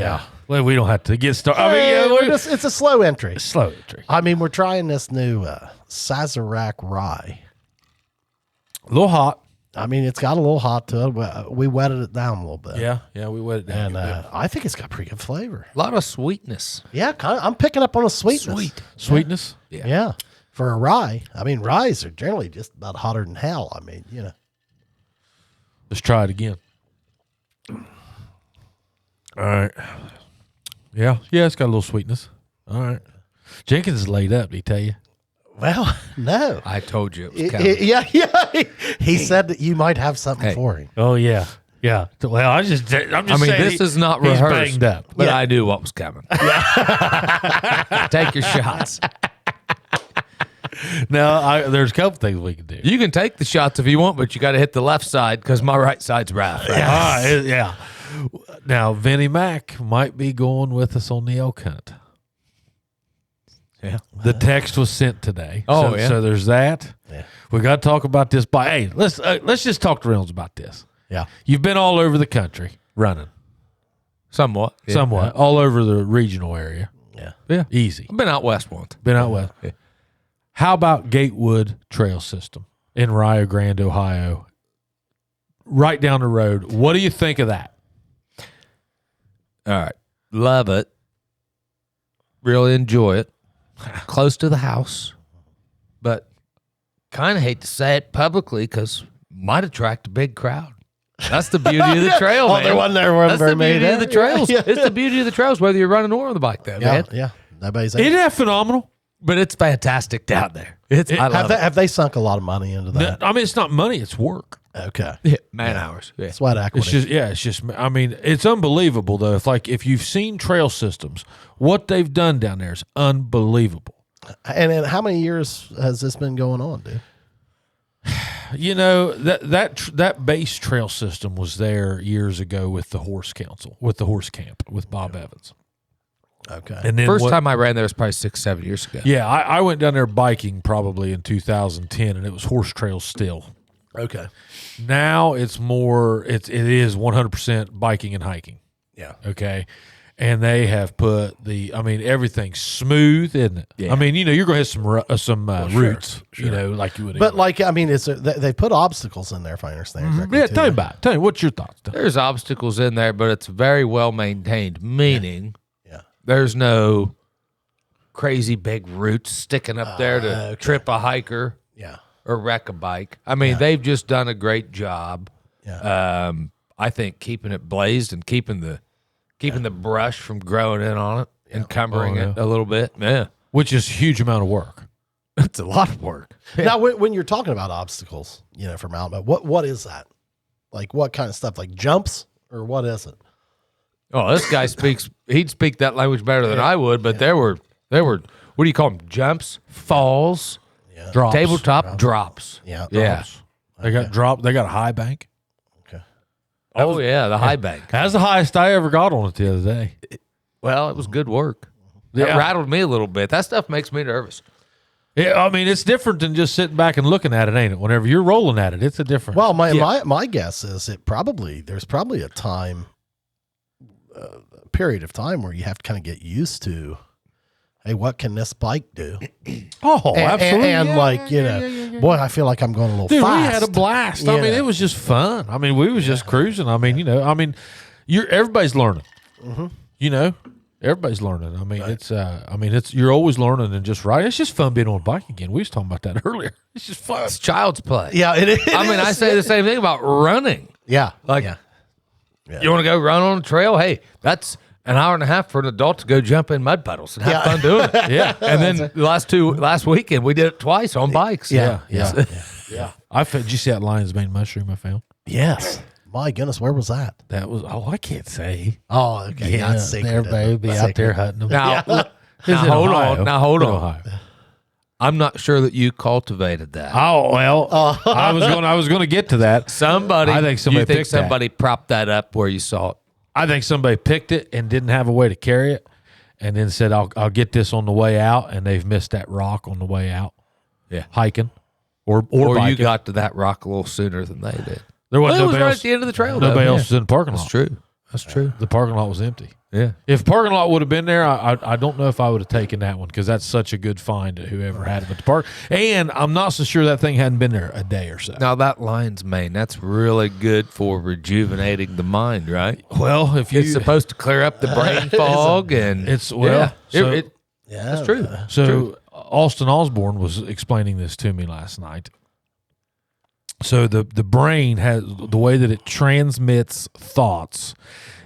Yeah. Well, we don't have to get started. It's a slow entry. Slow entry. I mean, we're trying this new Sazerac rye. A little hot. I mean, it's got a little hot to it. We wetted it down a little bit. Yeah, we wet it down. And I think it's got pretty good flavor. A lot of sweetness. Yeah, I'm picking up on a sweetness. Sweetness? Yeah. For a rye. I mean, ryes are generally just about hotter than hell. I mean, Let's try it again. All right. Yeah, it's got a little sweetness. All right. Jenkins is laid up, did he tell you? Well, no. I told you it was coming. Yeah. He said that you might have something for him. Oh, yeah. Yeah. Well, I'm just saying. This is not he's rehearsed, banged up. but I knew what was coming. Take your shots. No, there's a couple things we can do. You can take the shots if you want, but you got to hit the left side because my right side's rough. Right? Yeah. Now, Vinnie Mac might be going with us on the elk hunt. Yeah. The text was sent today. Oh, So there's that. Yeah. We got to talk about this. Hey, let's just talk to Reynolds about this. Yeah. You've been all over the country running. Somewhat. Yeah. Somewhat. All over the regional area. Yeah. Yeah. Easy. I've been out west once. Been out west. Yeah. How about Gatewood Trail System in Rio Grande, Ohio? Right down the road. What do you think of that? All right. Love it. Really enjoy it. Close to the house. But kind of hate to say it publicly because might attract a big crowd. That's the beauty of the trail, man. There wasn't That's the beauty of the trails. Yeah. It's the beauty of the trails, whether you're running or on the bike, though, man. Yeah. Nobody's Isn't that phenomenal? But it's fantastic down there. I love it. Have they sunk a lot of money into that? I mean, it's not money, it's work. Okay. Yeah, man hours. Yeah. Sweat equity. It's just, I mean, it's unbelievable, though. If you've seen trail systems, what they've done down there is unbelievable. And how many years has this been going on, dude? You know, that base trail system was there years ago with the horse council, with the horse camp, with Bob Evans. Okay. And then First time I ran there was probably 6-7 years ago. Yeah, I went down there biking probably in 2010, and it was horse trails still. Okay. Now it's more, it is 100% biking and hiking. Yeah. Okay. And they have put everything's smooth, isn't it? Yeah. I mean, you're going to hit some roots, sure. Like you would. But they put obstacles in there, if I understand correctly. Yeah, tell me what's your thoughts? There's obstacles in there, but it's very well maintained, meaning there's no crazy big roots sticking up there to trip a hiker or wreck a bike. I mean, they've just done a great job. Yeah. I think keeping it blazed and keeping the brush from growing in on it and cumbering it a little bit. Yeah. Which is a huge amount of work. It's a lot of work. Now, when you're talking about obstacles, for mountain bike, what is that? Like what kind of stuff? Like jumps or what is it? Oh, this guy he'd speak that language better than I would, but there were, what do you call them? Jumps, falls, Drops. tabletop drops. Yeah. Yeah. They got a high bank. Okay. The high bank. That's the highest I ever got on it the other day. Well, it was good work. It rattled me a little bit. That stuff makes me nervous. Yeah, I mean, it's different than just sitting back and looking at it, ain't it? Whenever you're rolling at it, it's a different. Well, my guess is there's probably a period of time where you have to kind of get used to, hey, what can this bike do? Oh, absolutely. And boy, I feel like I'm going a little Dude, fast. we had a blast. I mean, it was just fun. I mean, we was just cruising. I mean, everybody's learning. Mm-hmm. Everybody's learning. I mean, it's you're always learning and just right. It's just fun being on a bike again. We was talking about that earlier. It's just fun. It's child's play. Yeah, it is. I say the same thing about running. Yeah. You want to go run on a trail? Hey, that's an hour and a half for an adult to go jump in mud puddles and have fun doing it. Yeah. And then last weekend we did it twice on bikes. Yeah. Did you see that lion's mane mushroom I found? Yes. My goodness, where was that? That was, I can't say. Oh, okay. Yeah, That's secret. everybody would be out there hunting them. Now, hold on. I'm not sure that you cultivated that. Oh, well, I was going to get to that. I think somebody propped that up where you saw it. I think somebody picked it and didn't have a way to carry it, and then said, "I'll get this on the way out," and they've missed that rock on the way out. Yeah, hiking, or biking. You got to that rock a little sooner than they did. There wasn't it was nobody right else at the end of the trail. Nobody else was in the parking lot. That's true. That's true. The parking lot was empty. Yeah. If parking lot would have been there, I don't know if I would have taken that one because that's such a good find to whoever had it at the park. And I'm not so sure that thing hadn't been there a day or so. Now that lion's mane, that's really good for rejuvenating the mind, right? Well, if you It's supposed to clear up the brain fog, and it's well, so, that's true. So Austin Osborne was explaining this to me last night. So the brain has the way that it transmits thoughts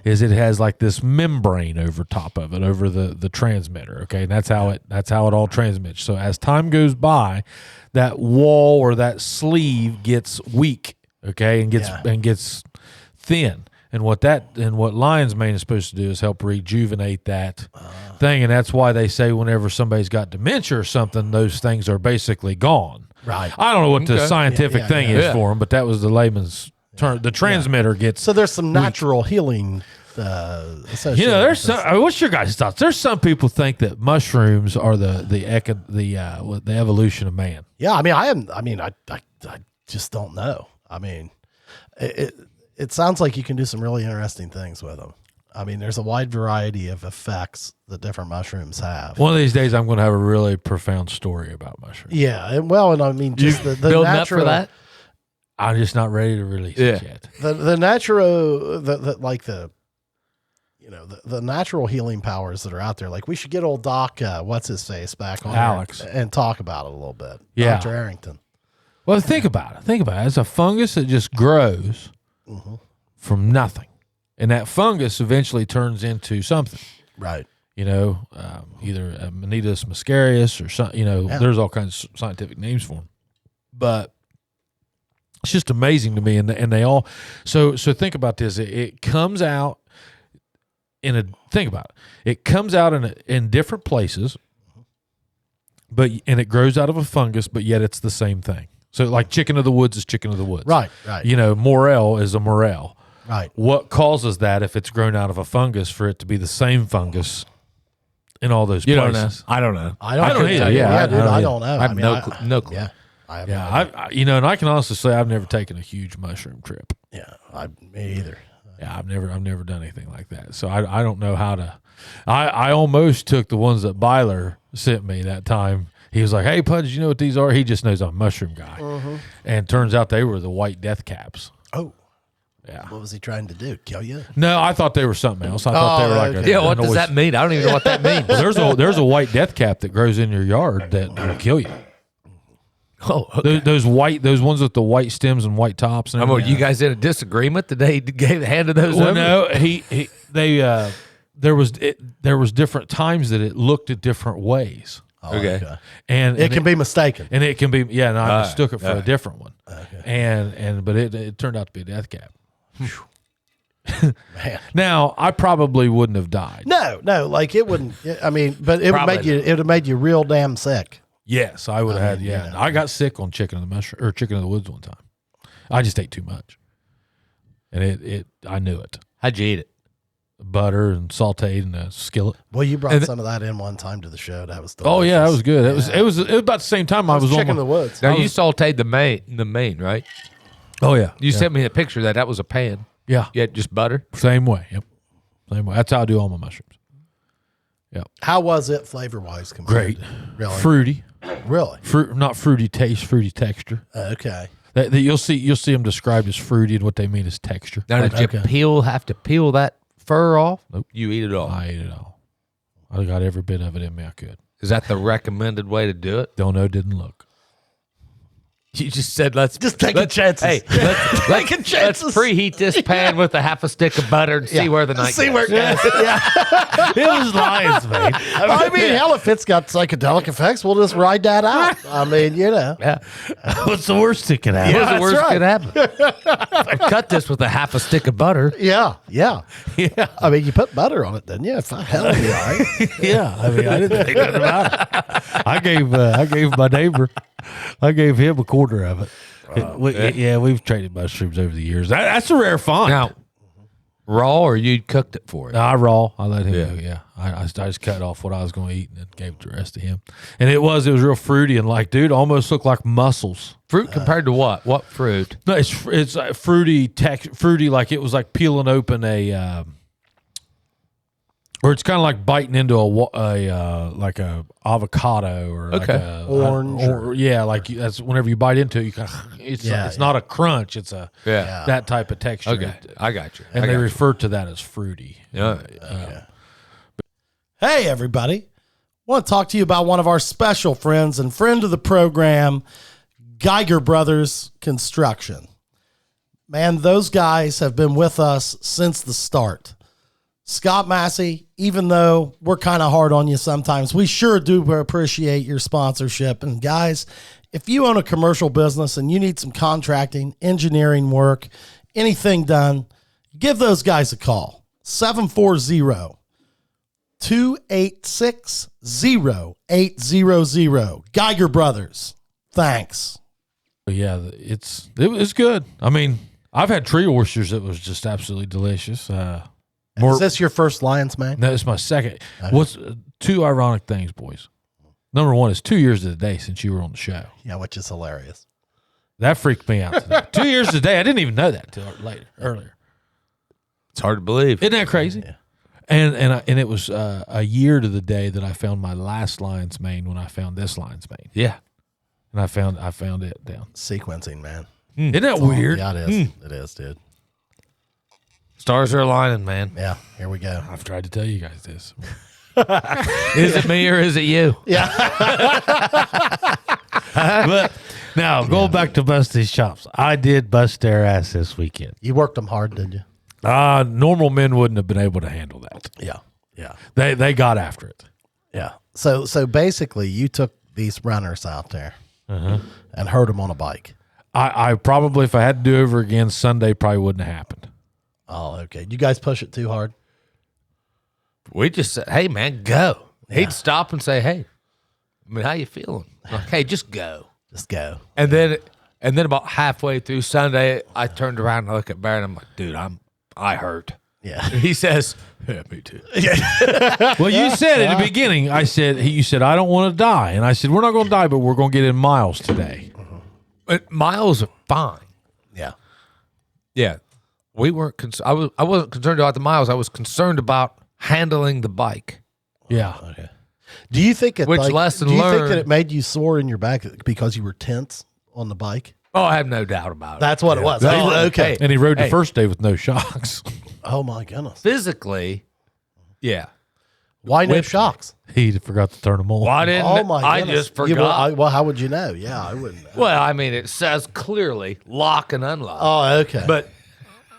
is it has like this membrane over top of it, over the transmitter. Okay, and that's how it all transmits. So as time goes by, that wall or that sleeve gets weak. Okay, and gets thin. And what lion's mane is supposed to do is help rejuvenate that thing, and that's why they say whenever somebody's got dementia or something, those things are basically gone. Right. I don't know what the scientific thing is for them, but that was the layman's term. The transmitter gets. So there's some natural healing associated. There's some. What's your guys' thoughts? There's some people think that mushrooms are the evolution of man. Yeah, I just don't know. I mean, it sounds like you can do some really interesting things with them. I mean, there's a wide variety of effects that different mushrooms have. One of these days, I'm going to have a really profound story about mushrooms. Yeah, and I mean, just the building natural, up for that. I'm just not ready to release it yet. The natural, the natural healing powers that are out there. Like we should get old Doc, what's his face, back on Alex and talk about it a little bit. Yeah, Dr. Arrington. Well, think about it. It's a fungus that just grows from nothing. And that fungus eventually turns into something. Right. Either Amanita muscarius or something, there's all kinds of scientific names for them. But it's just amazing to me. And they all, so think about this. It comes out it comes out in different places, and it grows out of a fungus, but yet it's the same thing. So like chicken of the woods is chicken of the woods. Right. Morel is a morel. Right. What causes that if it's grown out of a fungus for it to be the same fungus in all those places? Don't know. I don't know. I don't either. Yeah, dude, I don't know. I have no clue. Yeah. I have and I can honestly say I've never taken a huge mushroom trip. Yeah, me either. Yeah, I've never done anything like that. So I don't know how to. I almost took the ones that Byler sent me that time. He was like, "Hey, Pudge, you know what these are?" He just knows I'm a mushroom guy, and turns out they were the white death caps. Oh. Yeah. What was he trying to do? Kill you? No, I thought they were something else. I thought they were like okay. What does that mean? I don't even know what that means. Well, there's a white death cap that grows in your yard that will kill you. Oh, okay. Those ones with the white stems and white tops. And You guys in a disagreement that they handed those well, over? No, there was different times that it looked at different ways. Oh, Okay. And it can be mistaken. And it can be, and I mistook it for a different one. Okay. But it turned out to be a death cap. Man. Now, I probably wouldn't have died. No, like it wouldn't. I mean, but it would have made you real damn sick. Yes, I would have had. Yeah, I got sick on chicken of the woods one time. I just ate too much, and I knew it. How'd you eat it? Butter and sauteed in a skillet. Well, you brought some of that in one time to the show. That was delicious. Oh yeah, that was good. It was about the same time I was on chicken in the woods. Now you sauteed the main, right? Oh yeah, You sent me a picture of that. That was a pan. Yeah, You had just butter. same way. Yep, same way. That's how I do all my mushrooms. Yep, How was it flavor wise? great, Really? fruity. Really? Not fruity taste, fruity texture. Okay. That you'll see them described as fruity, and what they mean is texture. Now, did you have to peel that fur off? Nope. You eat it all. I ate it all. I got every bit of it in me I could. Is that the recommended way to do it? Don't know, didn't look. You just said let's take chances. Hey, let's preheat this pan with a half a stick of butter and see where the night See goes. where it goes. Yeah. It was lion's mane. I mean, hell, if it's got psychedelic effects, we'll just ride that out. I mean, Yeah. What's the worst that can happen? What's the worst right. could happen? Cut this with a half a stick of butter. Yeah. Yeah. I mean, you put butter on it, didn't you? Hell, it'd be all right. Yeah. I mean, I didn't think nothing about it. I gave my neighbor, I gave him a quarter of it. We've traded mushrooms over the years. That's a rare find. Now, raw or you cooked it for it? No, I raw. I let him go. Yeah, I just cut off what I was going to eat and then gave the rest to him. And it was real fruity and almost looked like mussels. Fruit compared to what? What fruit? No, it's fruity, fruity. Like it was like peeling open a Or it's kind of like biting into like a avocado or like a Orange yeah, like that's whenever you bite into it, you kind of, it's not a crunch, it's a that type of texture. Okay, I got you. And they refer to that as fruity. Yeah. Hey, everybody. I want to talk to you about one of our special friends and friend of the program, Geiger Brothers Construction. Man, those guys have been with us since the start. Scott Massey, even though we're kind of hard on you sometimes, we sure do appreciate your sponsorship. And guys, if you own a commercial business and you need some contracting, engineering work, anything done, give those guys a call. 740-286-0800. Geiger Brothers. Thanks. But yeah, it's good. I mean, I've had tree oysters that was just absolutely delicious. Is this your first Lion's Mane? No, it's my second. What's two ironic things, boys? Number one is 2 years to the day since you were on the show. Yeah, which is hilarious. That freaked me out today. 2 years to the day. I didn't even know that until earlier. It's hard to believe. Isn't that crazy? Yeah. And it was a year to the day that I found my last lion's mane when I found this lion's mane. Yeah. And I found it down. Sequencing, man. Isn't that weird? Yeah, it is. It is, dude. Stars are aligning, man. Yeah, here we go. I've tried to tell you guys this. Is it me or is it you? Yeah. But now, going back to Busty's chops, I did bust their ass this weekend. You worked them hard, didn't you? Normal men wouldn't have been able to handle that. Yeah. Yeah. They got after it. Yeah. So basically, you took these runners out there and hurt them on a bike. I probably, if I had to do it over again, Sunday probably wouldn't have happened. Oh, okay. You guys push it too hard? We just said, hey, man, go. Yeah. He'd stop and say, hey, I mean, how you feeling? Like, hey, just go. Just go. And then about halfway through Sunday, I turned around and I looked at Barry and I'm like, dude, I hurt. Yeah. He says, yeah, me too. Well, you said at the beginning, you said, I don't want to die. And I said, we're not going to die, but we're going to get in miles today. But miles are fine. Yeah. Yeah. We weren't I wasn't concerned about the miles. I was concerned about handling the bike. Yeah. Okay. Do you think it lesson do you learned? think that it made you sore in your back because you were tense on the bike? Oh, I have no doubt about it. That's what it was. Oh, Okay. And he rode the first day with no shocks. Oh my goodness. Physically, yeah. Why no shocks? He forgot to turn them on. Why didn't Oh my I goodness. just forgot? Well, how would you know? Yeah, I wouldn't know. Well, I mean, it says clearly lock and unlock. Oh, okay. But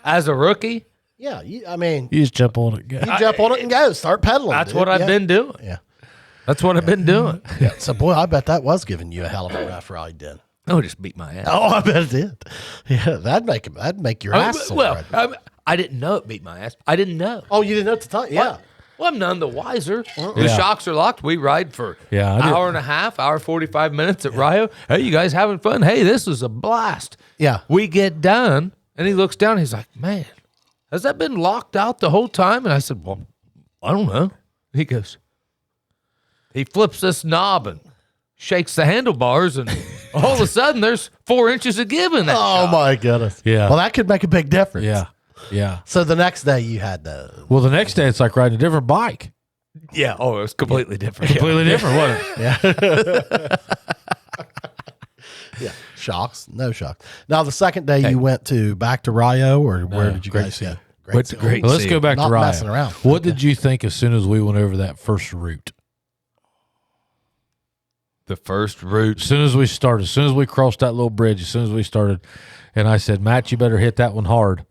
as a rookie, yeah, I mean, You just jump on it and go. you jump on it and go. Start pedaling. that's dude. what I've been doing. Yeah. That's what I've been doing. Yeah. So, boy, I bet that was giving you a hell of a rough ride then. Oh, just beat my ass. Oh, I bet it did. Yeah, that'd make your ass sore. well, right? I didn't know it beat my ass. I didn't know. Oh, you didn't know at the time? Yeah. Well, I'm none the wiser. The Yeah. shocks are locked. We ride for Yeah, I an did. hour and a half, hour 45 minutes at Rio. Hey, you guys having fun? Hey, this is a blast. Yeah. We get done, and he looks down. He's like, man, has that been locked out the whole time? And I said, well, I don't know. He goes, he flips this knob and shakes the handlebars, and all of a sudden there's 4 inches of give in that Oh, shock. my goodness. Yeah. Well, that could make a big difference. Yeah. Yeah. So the next day you had the Well, the next day it's like riding a different bike. Yeah. Oh, it was completely different. Completely different, wasn't it? yeah shocks, no shocks. Now the second day you went back to Rio, or where did you Great guys Seal. go? Went to Great Well, let's Seal. go back Not to Ryan. messing around. What did you think as soon as we went over that first route? The first route. As soon as we started, as soon as we crossed that little bridge, as soon as we started, and I said, Matt, you better hit that one hard.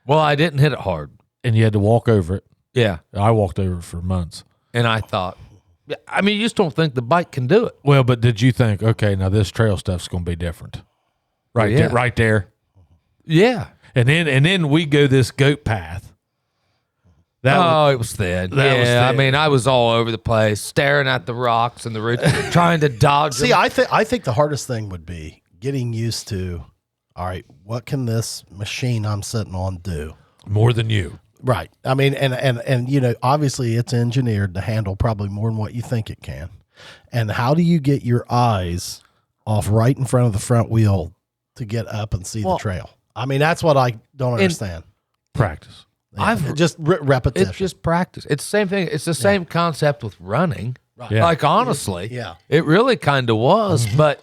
Well, I didn't hit it hard. And you had to walk over it. Yeah. I walked over it for months. And I thought, I mean, you just don't think the bike can do it. Well, but did you think, okay, now this trail stuff's going to be different? Right Yeah. there, right there. Yeah. And then we go this goat path. It was thin. that was Yeah, I thin. mean, I was all over the place, staring at the rocks and the ridge, trying to dodge See, them. I think the hardest thing would be getting used to. All right, what can this machine I'm sitting on do? more than you. Right. I mean, and you know, obviously it's engineered to handle probably more than what you think it can. And how do you get your eyes off right in front of the front wheel to get up and see the trail? I mean, that's what I don't understand. Practice. I've just repetition. It's just practice. It's the same thing. It's the same concept with running. Right. Yeah. Like honestly, Yeah. it really kind of was, but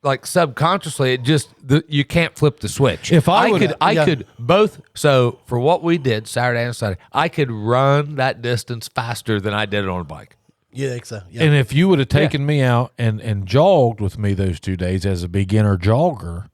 like subconsciously, it just you can't flip the switch. If I would- I could both. So for what we did Saturday and Sunday, I could run that distance faster than I did it on a bike. You think so? Yeah. And if you would have taken me out and jogged with me those 2 days as a beginner jogger,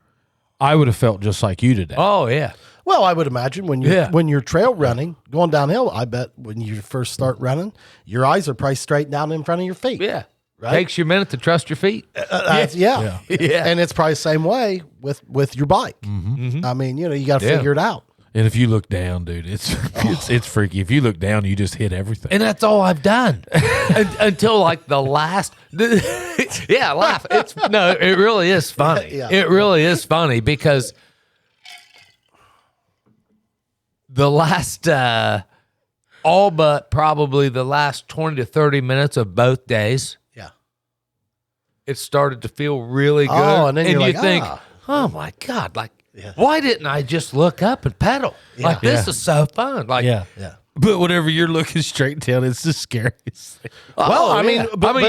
I would have felt just like you today. Oh yeah, Well, I would imagine when you're trail running, going downhill, I bet when you first start running, your eyes are probably straight down in front of your feet. yeah. Right? Takes you a minute to trust your feet. Yeah. Yeah. And it's probably the same way with your bike. Mm-hmm. I mean, you got to Yeah. figure it out. And if you look down, dude, it's freaky. If you look down, you just hit everything. And that's all I've done until like the last. Yeah, laugh. It really is funny. Yeah. It really is funny because the last, all but probably the last 20 to 30 minutes of both days, Yeah. it started to feel really good. Oh, and then you're you like, think, ah. oh my God, like, Yeah. why didn't I just look up and pedal? Like, this Yeah. is so fun. Like, Yeah. Yeah. But whenever you're looking straight down, it's the scariest thing. Well, I mean, yeah. but-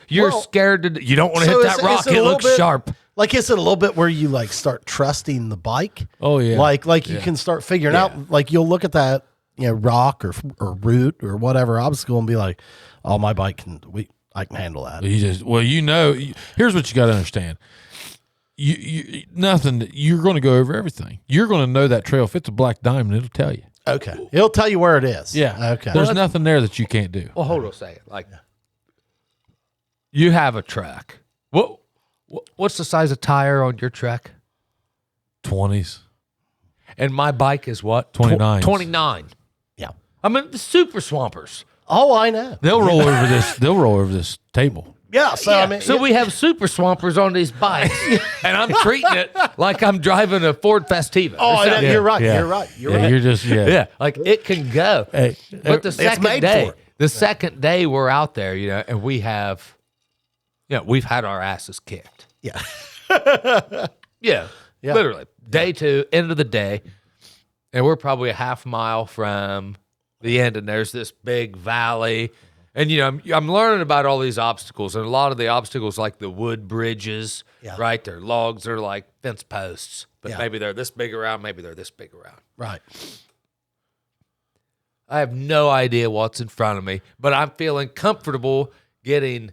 you're well, scared to. You don't want to So hit is that it- rock. is it a It little looks bit- sharp. Like, is it a little bit where you like start trusting the bike? Oh, yeah. Like you can start figuring out, like you'll look at that, rock or root or whatever obstacle and be like, oh, my bike I can handle that. Here's what you got to understand. You're going to go over everything. You're going to know that trail. If it's a black diamond, it'll tell you. Okay. It'll tell you where it is. Yeah. Okay. There's nothing there that you can't do. Well, hold on a second. Like, you have a truck. What's the size of tire on your truck? 20s. And my bike is what? 29s. 29. Yeah. I mean, the super swampers. Oh, I know. They'll roll over this. They'll roll over this table. Yeah. So, I mean, So we have super swampers on these bikes, and I'm treating it like I'm driving a Ford Festiva. oh, or something. you're right. Yeah. You're right. You're Yeah, right. you're just Yeah, like it can go. Hey, But the it's second made day, for it. the second day we're out there, and we've had our asses kicked. Yeah. Yeah, Yeah. literally. Day 2, end of the day, and we're probably a half mile from the end, and there's this big valley. And, I'm learning about all these obstacles, and a lot of the obstacles, like the wood bridges, Yeah. right? They're logs, they're like fence posts, but Yeah. maybe they're this big around, maybe they're this big around. Right. I have no idea what's in front of me, but I'm feeling comfortable getting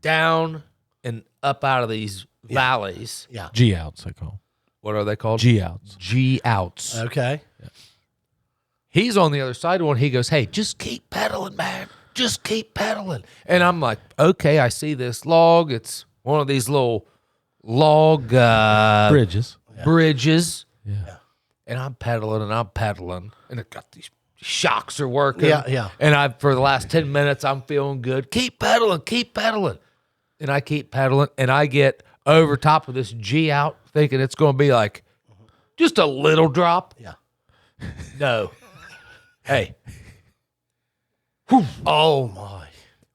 down and up out of these valleys. Yeah. G outs, I call What are they called? G outs. G outs. Okay. He's on the other side of one. He goes, hey, just keep pedaling, man. Just keep pedaling. And I'm like, okay, I see this log. It's one of these little log Bridges. bridges. Yeah. And I'm pedaling and it got these shocks are working. Yeah, yeah. And for the last 10 minutes, I'm feeling good. Keep pedaling. And I keep pedaling, and I get over top of this G out thinking it's going to be like just a little drop. Yeah. No. Hey. Oh my.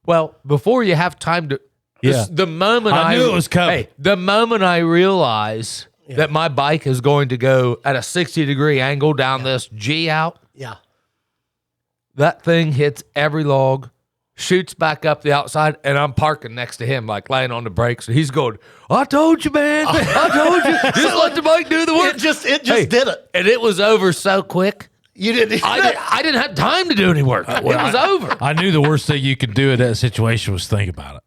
Well, before you have time to, Yeah. the moment I knew it was coming. Hey, the moment I realize that my bike is going to go at a 60-degree angle down this G out, Yeah. that thing hits every log, shoots back up the outside, and I'm parking next to him, like laying on the brakes, and he's going, "I told you, man. I told you. Just let the bike do the work." It just Hey, did it. and it was over so quick. You didn't. I didn't have time to do any work. It was over. I knew the worst thing you could do in that situation was think about it.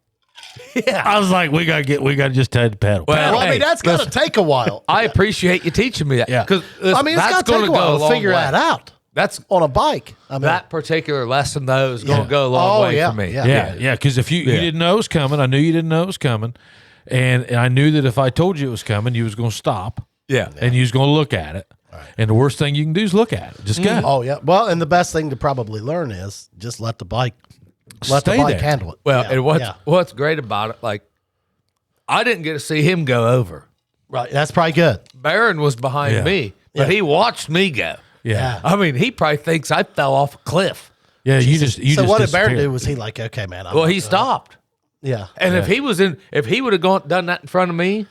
Yeah. I was like, we gotta just tell the pedal. Well, Well, I mean, that's got to take a while. I appreciate you teaching me that. Yeah. Because I mean, it's got to take a while to figure that out That's on a bike. I mean, that particular lesson though is going to go a long Oh, way yeah, for me. yeah. Yeah. Because if you didn't know it was coming, I knew you didn't know it was coming, and I knew that if I told you it was coming, you was going to stop. Yeah. And you was going to look at it. And the worst thing you can do is look at it. Just go. oh yeah. Well, and the best thing to probably learn is just let the bike Stay there. handle it. Well, Yeah, and yeah. what's great about it, like I didn't get to see him go over. Right. That's probably good. Barron was behind Yeah. me, but Yeah. he watched me go. Yeah. I mean, he probably thinks I fell off a cliff. Yeah. You So just what did Barrett disappeared. do? Was he like, okay, man? Well, he stopped. Yeah. And if he would have done that in front of me,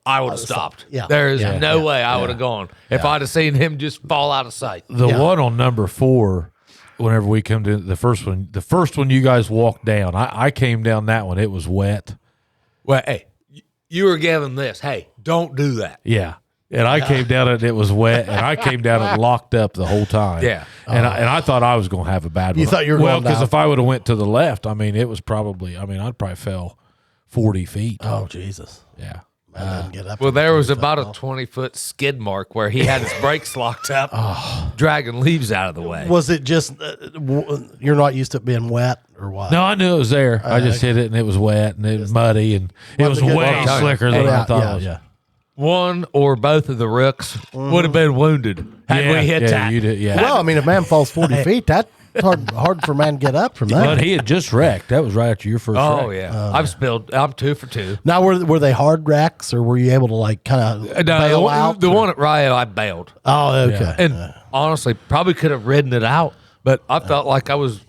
I would have stopped. Yeah. There is no way I would have gone if I'd have seen him just fall out of sight. The one on number 4, whenever we come to the first one you guys walked down, I came down that one. It was wet. Well, hey, you were given this. Hey, don't do that. Yeah. And I came down it. It was wet, and I came down it locked up the whole time. Yeah. And I thought I was going to have a bad one. You thought you were going because down? if I would have went to the left, I mean, it was probably. I mean, I'd probably fell 40 feet. Oh, Jesus. Yeah. I didn't get up. Well, there was about a 20-foot skid mark where he had his brakes locked up, dragging leaves out of the way. Was it just you're not used to it being wet or what? No, I knew it was there. I just hit it, and it was wet, and it was muddy, and it was Wasn't a good way one. slicker than I thought it was. Yeah. One or both of the rooks would have been wounded had we hit that. You did, yeah. Well, I mean, if a man falls 40 feet, that's hard for a man to get up from that. But he had just wrecked. That was right after your first Oh, wreck. yeah. I'm 2 for 2. Now, were they hard wrecks, or were you able to like kind of bail out? The one at Rio, I bailed. Oh, okay. And honestly, probably could have ridden it out, but I felt like I was,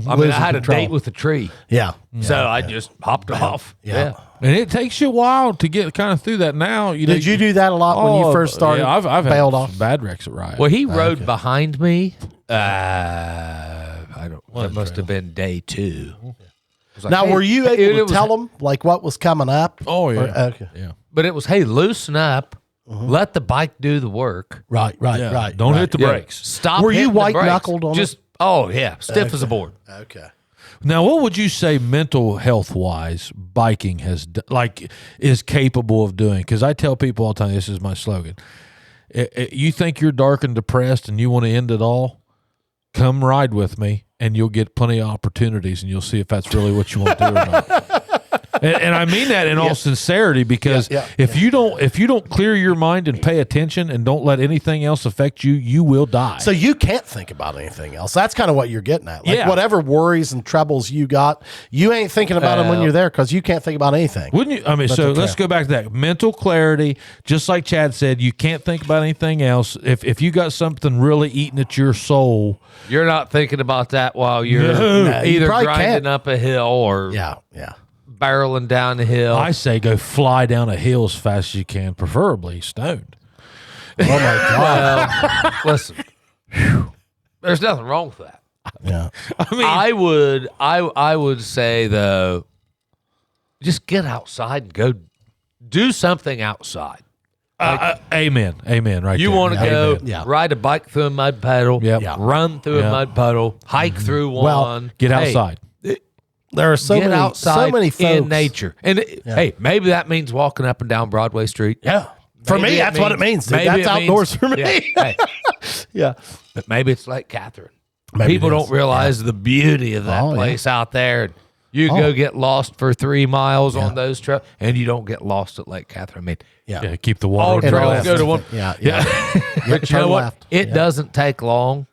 I Losing had control. a date with the tree. Yeah. So I just hopped off. Yeah. And it takes you a while to get kind of through that now. Did you do that a lot when you first started? Yeah, I've bailed had off. some bad wrecks at Riot. Well, he rode behind me. I don't. That must have been day 2. I was like, Now, hey, were you it able to was- tell them like what was coming up? Oh, yeah. Okay. Yeah. But it was, hey, loosen up. Let the bike do the work. Right. Yeah. Right. Don't right. hit the Yeah. brakes. Stop. Were you hitting the brakes. white-knuckled on it? Just stiff as a board. Okay. Now, what would you say mental health wise biking is capable of doing? Because I tell people all the time, this is my slogan. You think you're dark and depressed and you want to end it all? Come ride with me, and you'll get plenty of opportunities, and you'll see if that's really what you want to do or not. And I mean that in all sincerity, because if you don't clear your mind and pay attention and don't let anything else affect you, you will die. So you can't think about anything else. That's kind of what you're getting at. Like Yeah. whatever worries and troubles you got, you ain't thinking about them when you're there because you can't think about anything. Wouldn't you? I mean, so let's go back to that mental clarity. Just like Chad said, you can't think about anything else. If you got something really eating at your soul, You're not thinking about that while you're No, you either probably grinding can't. up a hill or Yeah. barreling down the hill. I say go fly down a hill as fast as you can, preferably stoned. Oh my God. Listen, there's nothing wrong with that. Yeah. I mean, I would say though, just get outside and go do something outside. amen. Right. You there. want to go Amen. Yeah. ride a bike through a mud puddle, Yep. Yeah. run through Yep. a mud puddle, hike through Well, one. Get Hey, outside. There are so get many, outside so many folks in nature. And hey, maybe that means walking up and down Broadway Street. Yeah. For Maybe me, it that's what it means. Dude. maybe That's it means- outdoors for me. Yeah, hey, Yeah. but maybe it's Lake Catherine. Maybe People it don't is. realize the beauty of that Oh, yeah. place out there. You go get lost for 3 miles on those trails, and you don't get lost at Lake Catherine. I mean, Yeah, keep the all water. And trails left. go to one. Yeah. But you know turn what? left. It doesn't take long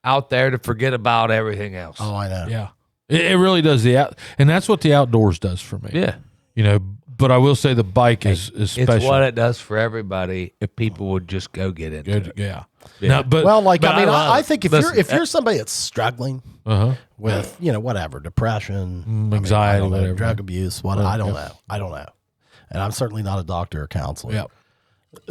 out there to forget about everything else. Oh, I know. Yeah, it really does. And that's what the outdoors does for me. Yeah. You know, but I will say the bike is special. It's what it does for everybody if people would just go get into it. Yeah. Now, but Well, like But I mean, I love I it. think if Listen, you're somebody that's struggling with whatever depression, anxiety, I don't know, whatever. drug abuse, I don't know, and I'm certainly not a doctor or counselor. Yeah.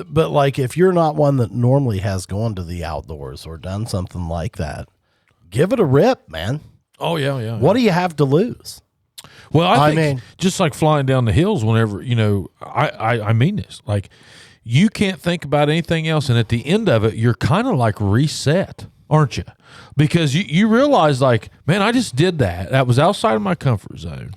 But like, if you're not one that normally has gone to the outdoors or done something like that, give it a rip, man. Oh yeah. What do you have to lose? Well, I think mean- just like flying down the hills whenever, I mean this. Like, you can't think about anything else, and at the end of it, you're kind of like reset, aren't you? Because you realize, like, man, I just did that. That was outside of my comfort zone.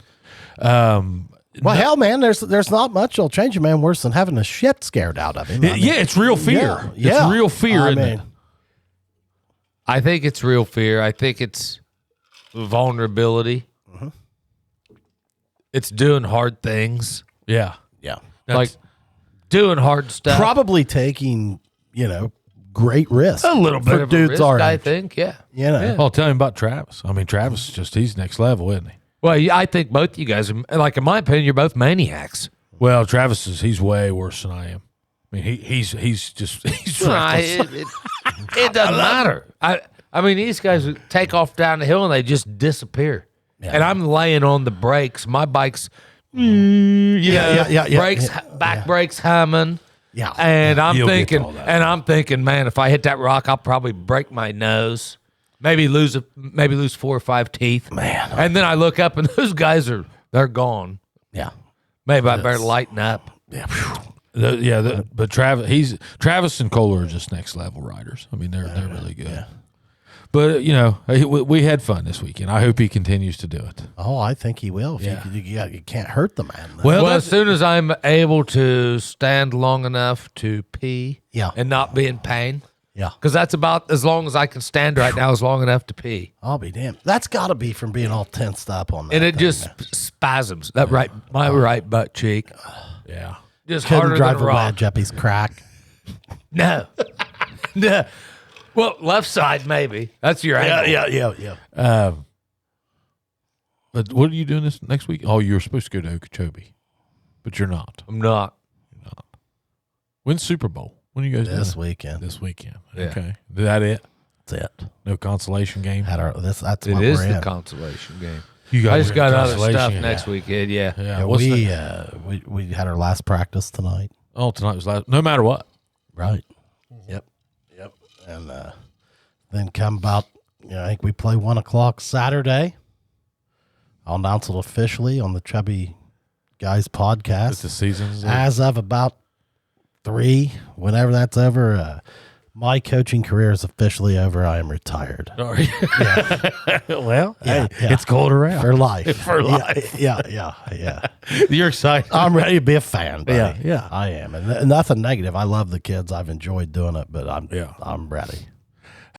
Well, hell, man, there's not much that'll change a man worse than having the shit scared out of him. I mean, It's real fear. yeah. It's real fear, I isn't mean, it? I think it's real fear. I think it's vulnerability. It's doing hard things. Yeah. yeah, Like doing hard stuff. probably taking great risk. a little bit for of dudes a risk, our I age. think. Yeah. Well, tell him about Travis. I mean, Travis he's next level, isn't he? Well, yeah, I think both you guys are, like, in my opinion, you're both maniacs. Well, Travis he's way worse than I am. I mean, he's reckless. It doesn't matter. I mean, these guys would take off down the hill and they just disappear. And I'm laying on the brakes. My bike's Yeah. Brakes, back brakes humming. Yeah. And I'm You'll get to all thinking, man, if I hit that rock, I'll probably break my nose, maybe lose 4 or 5 teeth, Man. And then I look up, and those guys they're gone. Yeah. Maybe I better lighten up. Yeah. But Travis and Kohler are just next level riders. I mean, they're really good. Yeah. But we had fun this weekend. I hope he continues to do it. Oh, I think he will. You can't hurt the man. Though. Well, as soon as I'm able to stand long enough to pee, Yeah. and not be in pain, Yeah. because that's about as long as I can stand right now, is long enough to pee, I'll be damned. That's got to be from being all tensed up on that. and it thing, just man. spasms my right butt cheek, Yeah. just Couldn't harder drive than a away rock. Jeppy's crack. No, no. Well, left side maybe. That's your angle. Yeah. But what are you doing this next week? Oh, you're supposed to go to Okeechobee, but you're not. I'm not. When's Super Bowl? When are you guys doing This that? weekend. This weekend. Yeah. Okay. Is that it? That's it. No consolation game? That's It what is we're the in. consolation game. You I just got other consolation stuff game. next weekend. Yeah. Yeah. Yeah, What's that? we had our last practice tonight. Oh, tonight was last. No matter what. Right. Yep. And then come about, I think we play 1:00 Saturday. I'll announce it officially on the Chubby Guys podcast. It's the season's. As of about 3, whenever that's over, my coaching career is officially over. I am retired Sorry. Well, Yeah, hey, yeah. it's cold around. for life. For life. Yeah. You're excited. I'm ready to be a fan. Buddy. Yeah. I am, and nothing negative. I love the kids. I've enjoyed doing it, but I'm ready.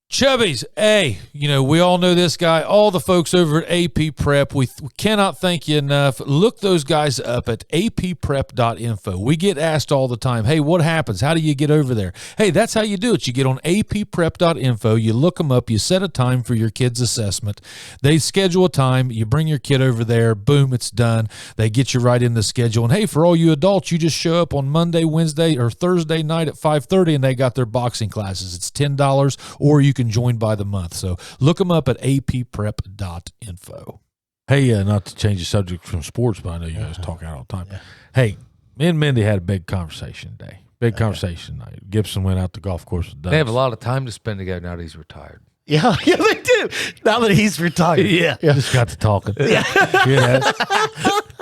Chubby's, hey, we all know this guy. All the folks over at AP Prep, we cannot thank you enough. Look those guys up at apprep.info. We get asked all the time, hey, what happens? How do you get over there? Hey, that's how you do it. You get on apprep.info, you look them up, you set a time for your kid's assessment. They schedule a time, you bring your kid over there, boom, it's done. They get you right in the schedule. And hey, for all you adults, you just show up on Monday, Wednesday, or Thursday night at 5:30, and they got their boxing classes. It's $10, or you can join by the month. So look them up at apprep.info. Hey, not to change the subject from sports, but I know you guys talk out all the time. Yeah. Hey, me and Mindy had a big conversation today. Conversation night. Gibson went out to golf course with Doug. They have a lot of time to spend together now that he's retired. Yeah, they do. Now that he's retired. Yeah. Just got to talking.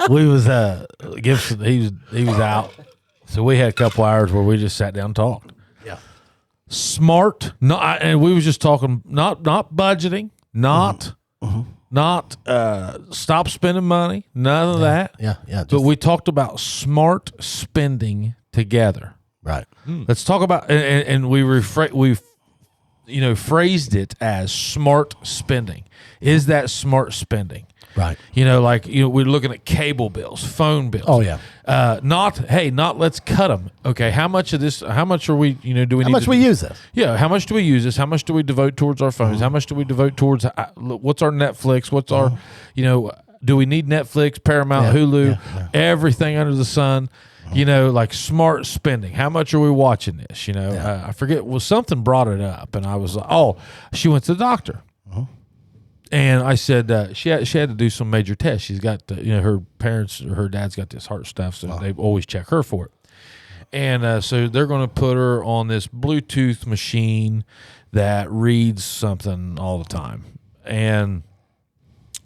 We was Gibson. He was out, so we had a couple hours where we just sat down and talked. Yeah. Smart, and we was just talking not budgeting, not stop spending money, none of that. Yeah. But we talked about smart spending together. Right. Let's talk about and we phrased it as smart spending. Is that smart spending? Right. We're looking at cable bills, phone bills. Oh, yeah. Not let's cut them. Okay, how much of this? How much are we? Do we? How need much to, we use this? Yeah, how much do we use this? How much do we devote towards our phones? How much do we devote towards? What's our Netflix? What's our? Do we need Netflix, Paramount, Hulu, everything under the sun? Like smart spending. How much are we watching this? I forget. Well, something brought it up, and I was like, oh, she went to the doctor. And I said she had to do some major tests. She's got her parents or her dad's got this heart stuff, so they always check her for it. And so they're going to put her on this Bluetooth machine that reads something all the time, and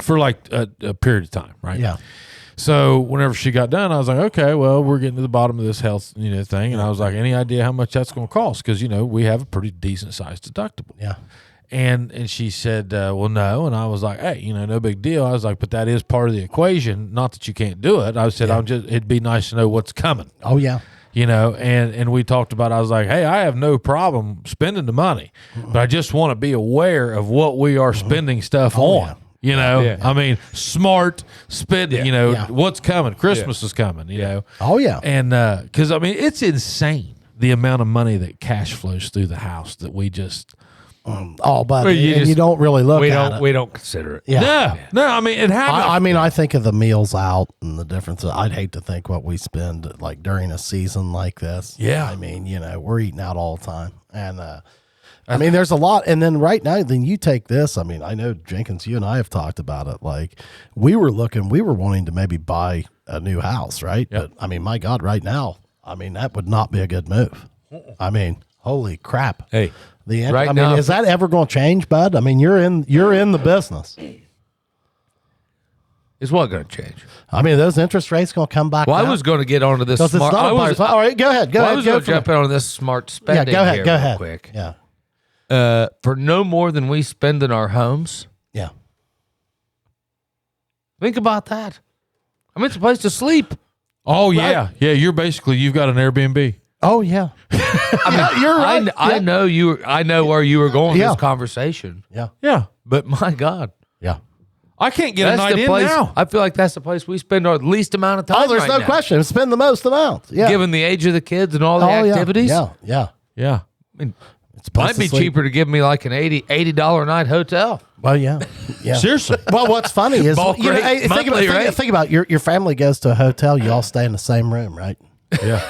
for like a period of time, right? Yeah. So whenever she got done, I was like, okay, well, we're getting to the bottom of this health thing, and I was like, any idea how much that's going to cost? Because we have a pretty decent sized deductible. Yeah. And she said, well, no. And I was like, hey, no big deal. I was like, but that is part of the equation. Not that you can't do it. I said, it'd be nice to know what's coming. Oh, yeah. And we talked about, I was like, hey, I have no problem spending the money, but I just want to be aware of what we are spending stuff on. I mean, smart spending, what's coming. Christmas is coming, Oh, yeah. And because, it's insane the amount of money that cash flows through the house that we just... but you don't really look at it. We don't consider it. Yeah. No, it happens. I think of the meals out and the difference. I'd hate to think what we spend like during a season like this. Yeah. we're eating out all the time. And I mean, there's a lot. And then right now, then you take this. I mean, I know Jenkins, you and I have talked about it. Like we were wanting to maybe buy a new house, right? Yep. But I mean, my God, right now, I mean, that would not be a good move. I mean, holy crap. Hey, I mean, is that ever going to change, bud? I mean, you're in the business. is what going to change? I mean, those interest rates going to come back. Well, down? I was going to get onto this Because it's smart. not all right, go ahead. I was going to jump in on this smart spending. Yeah, here go real ahead. quick. Yeah. For no more than we spend in our homes. Yeah. Think about that. I mean, it's a place to sleep. Oh yeah, yeah. You've got an Airbnb. Oh yeah. I mean, you're right. I know you. I know where you were going with Yeah. this conversation. Yeah. Yeah, But my God, Yeah. I can't get a that's night the in place. now. I feel like that's the place we spend our least amount of time. Oh, there's right no now. question. Spend the most amount. Yeah. Given the age of the kids and all the Oh, yeah. activities, Yeah. Yeah. Yeah, I mean, It's a place might to be sleep. cheaper to give me like an $80 a night hotel. Well, yeah. Yeah. seriously. Well, what's funny is Bulk rate, think monthly about rate. think about your family goes to a hotel, you all stay in the same room, right? Yeah,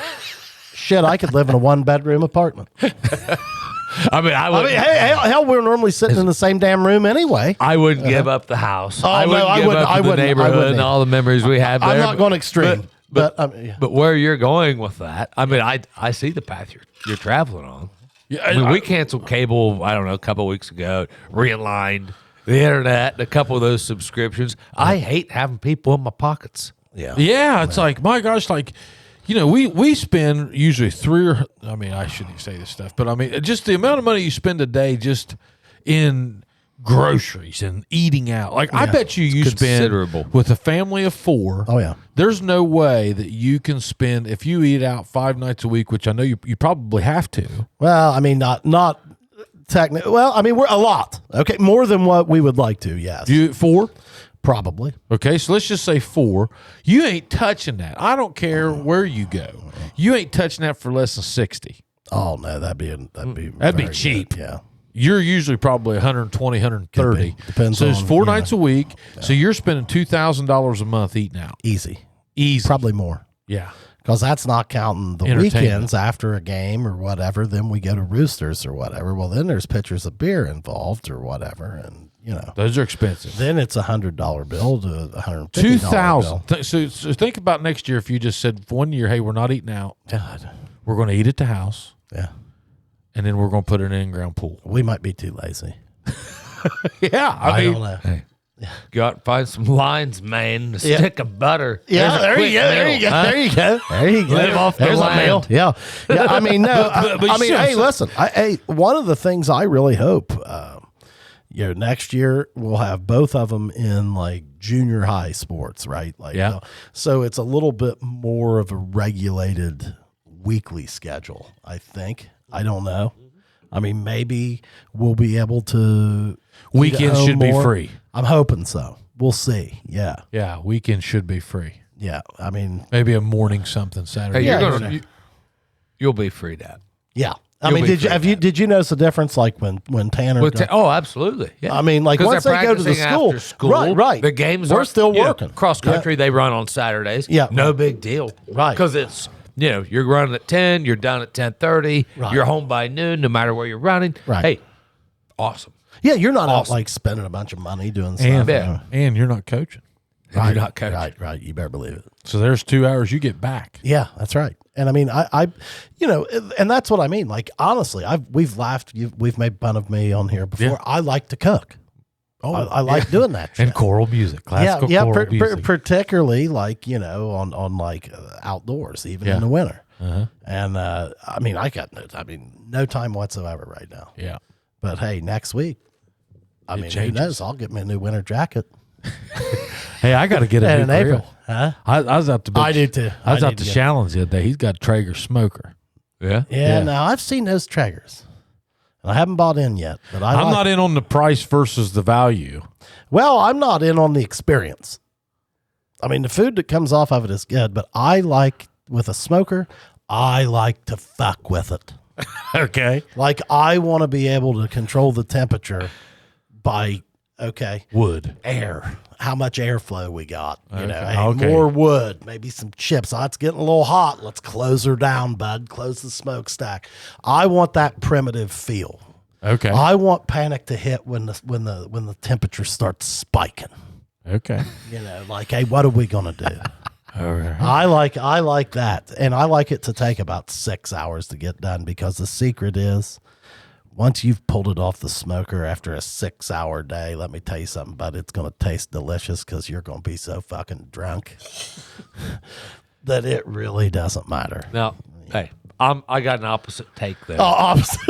Shit, I could live in a 1-bedroom apartment. I mean, I mean, hey, hell, we're normally sitting in the same damn room anyway. I wouldn't give up the house. Oh, I no, wouldn't I give wouldn't- up I the wouldn't- I neighborhood wouldn't and either. all the memories we have there. I'm not going extreme, but yeah. But where you're going with that, I mean, I see the path you're traveling on. yeah. I mean, we canceled cable, I don't know, a couple of weeks ago, realigned the internet, and a couple of those subscriptions. I hate having people in my pockets. Yeah. Yeah, it's like, my gosh, like, we spend usually I shouldn't say this stuff, but I mean, just the amount of money you spend a day just in groceries and eating out. Like, I bet you spend considerable. with a family of 4. Oh, yeah. There's no way that you can spend, if you eat out 5 nights a week, which I know you probably have to. Well, I mean, not technically. Well, I mean, we're a lot. Okay. More than what we would like to. Yes. 4? Probably. Okay, so let's just say 4. You ain't touching that. I don't care where you go. You ain't touching that for less than 60. Oh, no, that'd be That'd be cheap. Good. Yeah. You're usually probably 120, 130. Could be. Depends So it's on, 4 you know. nights a week. So you're spending $2,000 a month eating out. Easy. Easy. Probably more. Yeah. Because that's not counting the Entertainment. weekends after a game or whatever. Then we go to Roosters or whatever. Well, then there's pitchers of beer involved or whatever. And, Those are expensive. then it's $100 bill to $150 $2,000. bill. So think about next year if you just said 1 year, hey, we're not eating out. God. We're going to eat at the house, Yeah. and then we're going to put an in-ground pool. We might be too lazy. Yeah. I don't know. Hey, go out and find some lines, man. A stick of butter. Yeah, There's a there quick you go. There meal, you go. huh? There you go. There you go. Live off the There's a land. meal. Yeah. Yeah. I mean, no. But I mean, sure, hey, so- listen. One of the things I really hope, next year we'll have both of them in like junior high sports, right? Like, Yeah. So it's a little bit more of a regulated weekly schedule, I think. I don't know. I mean, maybe we'll be able to. eat Weekends at home should be more. free. I'm hoping so. We'll see. Yeah. Yeah, weekends should be free. Yeah. I mean, Maybe a morning something Hey, Saturday. Yeah, you're you gonna, know. you'll be freed out. yeah. I You'll mean, be did you notice the difference? Like when Tanner, Absolutely. Yeah. I mean, like 'Cause once they're they go to the practicing after school, right? The games we're are still working. Cross country, they run on Saturdays. Yeah. no big deal. Right. because it's you're running at 10, you're done at 10:30, Right. you're home by noon, no matter where you're running. Right. Hey, awesome. Yeah, you're not out Awesome. like spending a bunch of money doing stuff. and, Yeah. and you're not coaching. You're not coaching. Right. You better believe it. So there's 2 hours you get back. Yeah, that's right. And I mean, I and that's what I mean. Like honestly, we've laughed. We've made fun of me on here before. Yeah. I like to cook. Oh, I like doing that. and shit. choral music, classical choral music. Particularly like on like outdoors, even Yeah. in the winter. Uh-huh. And I mean, no time whatsoever right now. Yeah. But hey, next week, I mean, who changes. knows? I'll get me a new winter jacket. Hey, I got to get a And new in grill. April, huh? I was out to. I do too. I was I out need to to get- Shallon's the other day. He's got a Traeger smoker. Yeah. Yeah, Yeah. now I've seen those Traegers. I haven't bought in yet, but I'm not in on the price versus the value. Well, I'm not in on the experience. I mean, the food that comes off of it is good, but I like with a smoker, I like to fuck with it. Okay. Like I want to be able to control the temperature by Wood. air. How much airflow we got? Okay. More wood, maybe some chips. Oh, it's getting a little hot. Let's close her down, bud. Close the smokestack. I want that primitive feel. Okay. I want panic to hit when the temperature starts spiking. Okay. You know, like, hey, what are we gonna do? All right. I like that, and I like it to take about 6 hours to get done, because the secret is, once you've pulled it off the smoker after a 6 hour day, let me tell you something, but it's going to taste delicious, because you're going to be so fucking drunk that it really doesn't matter. Now, hey, I got an opposite take there. Oh, opposite.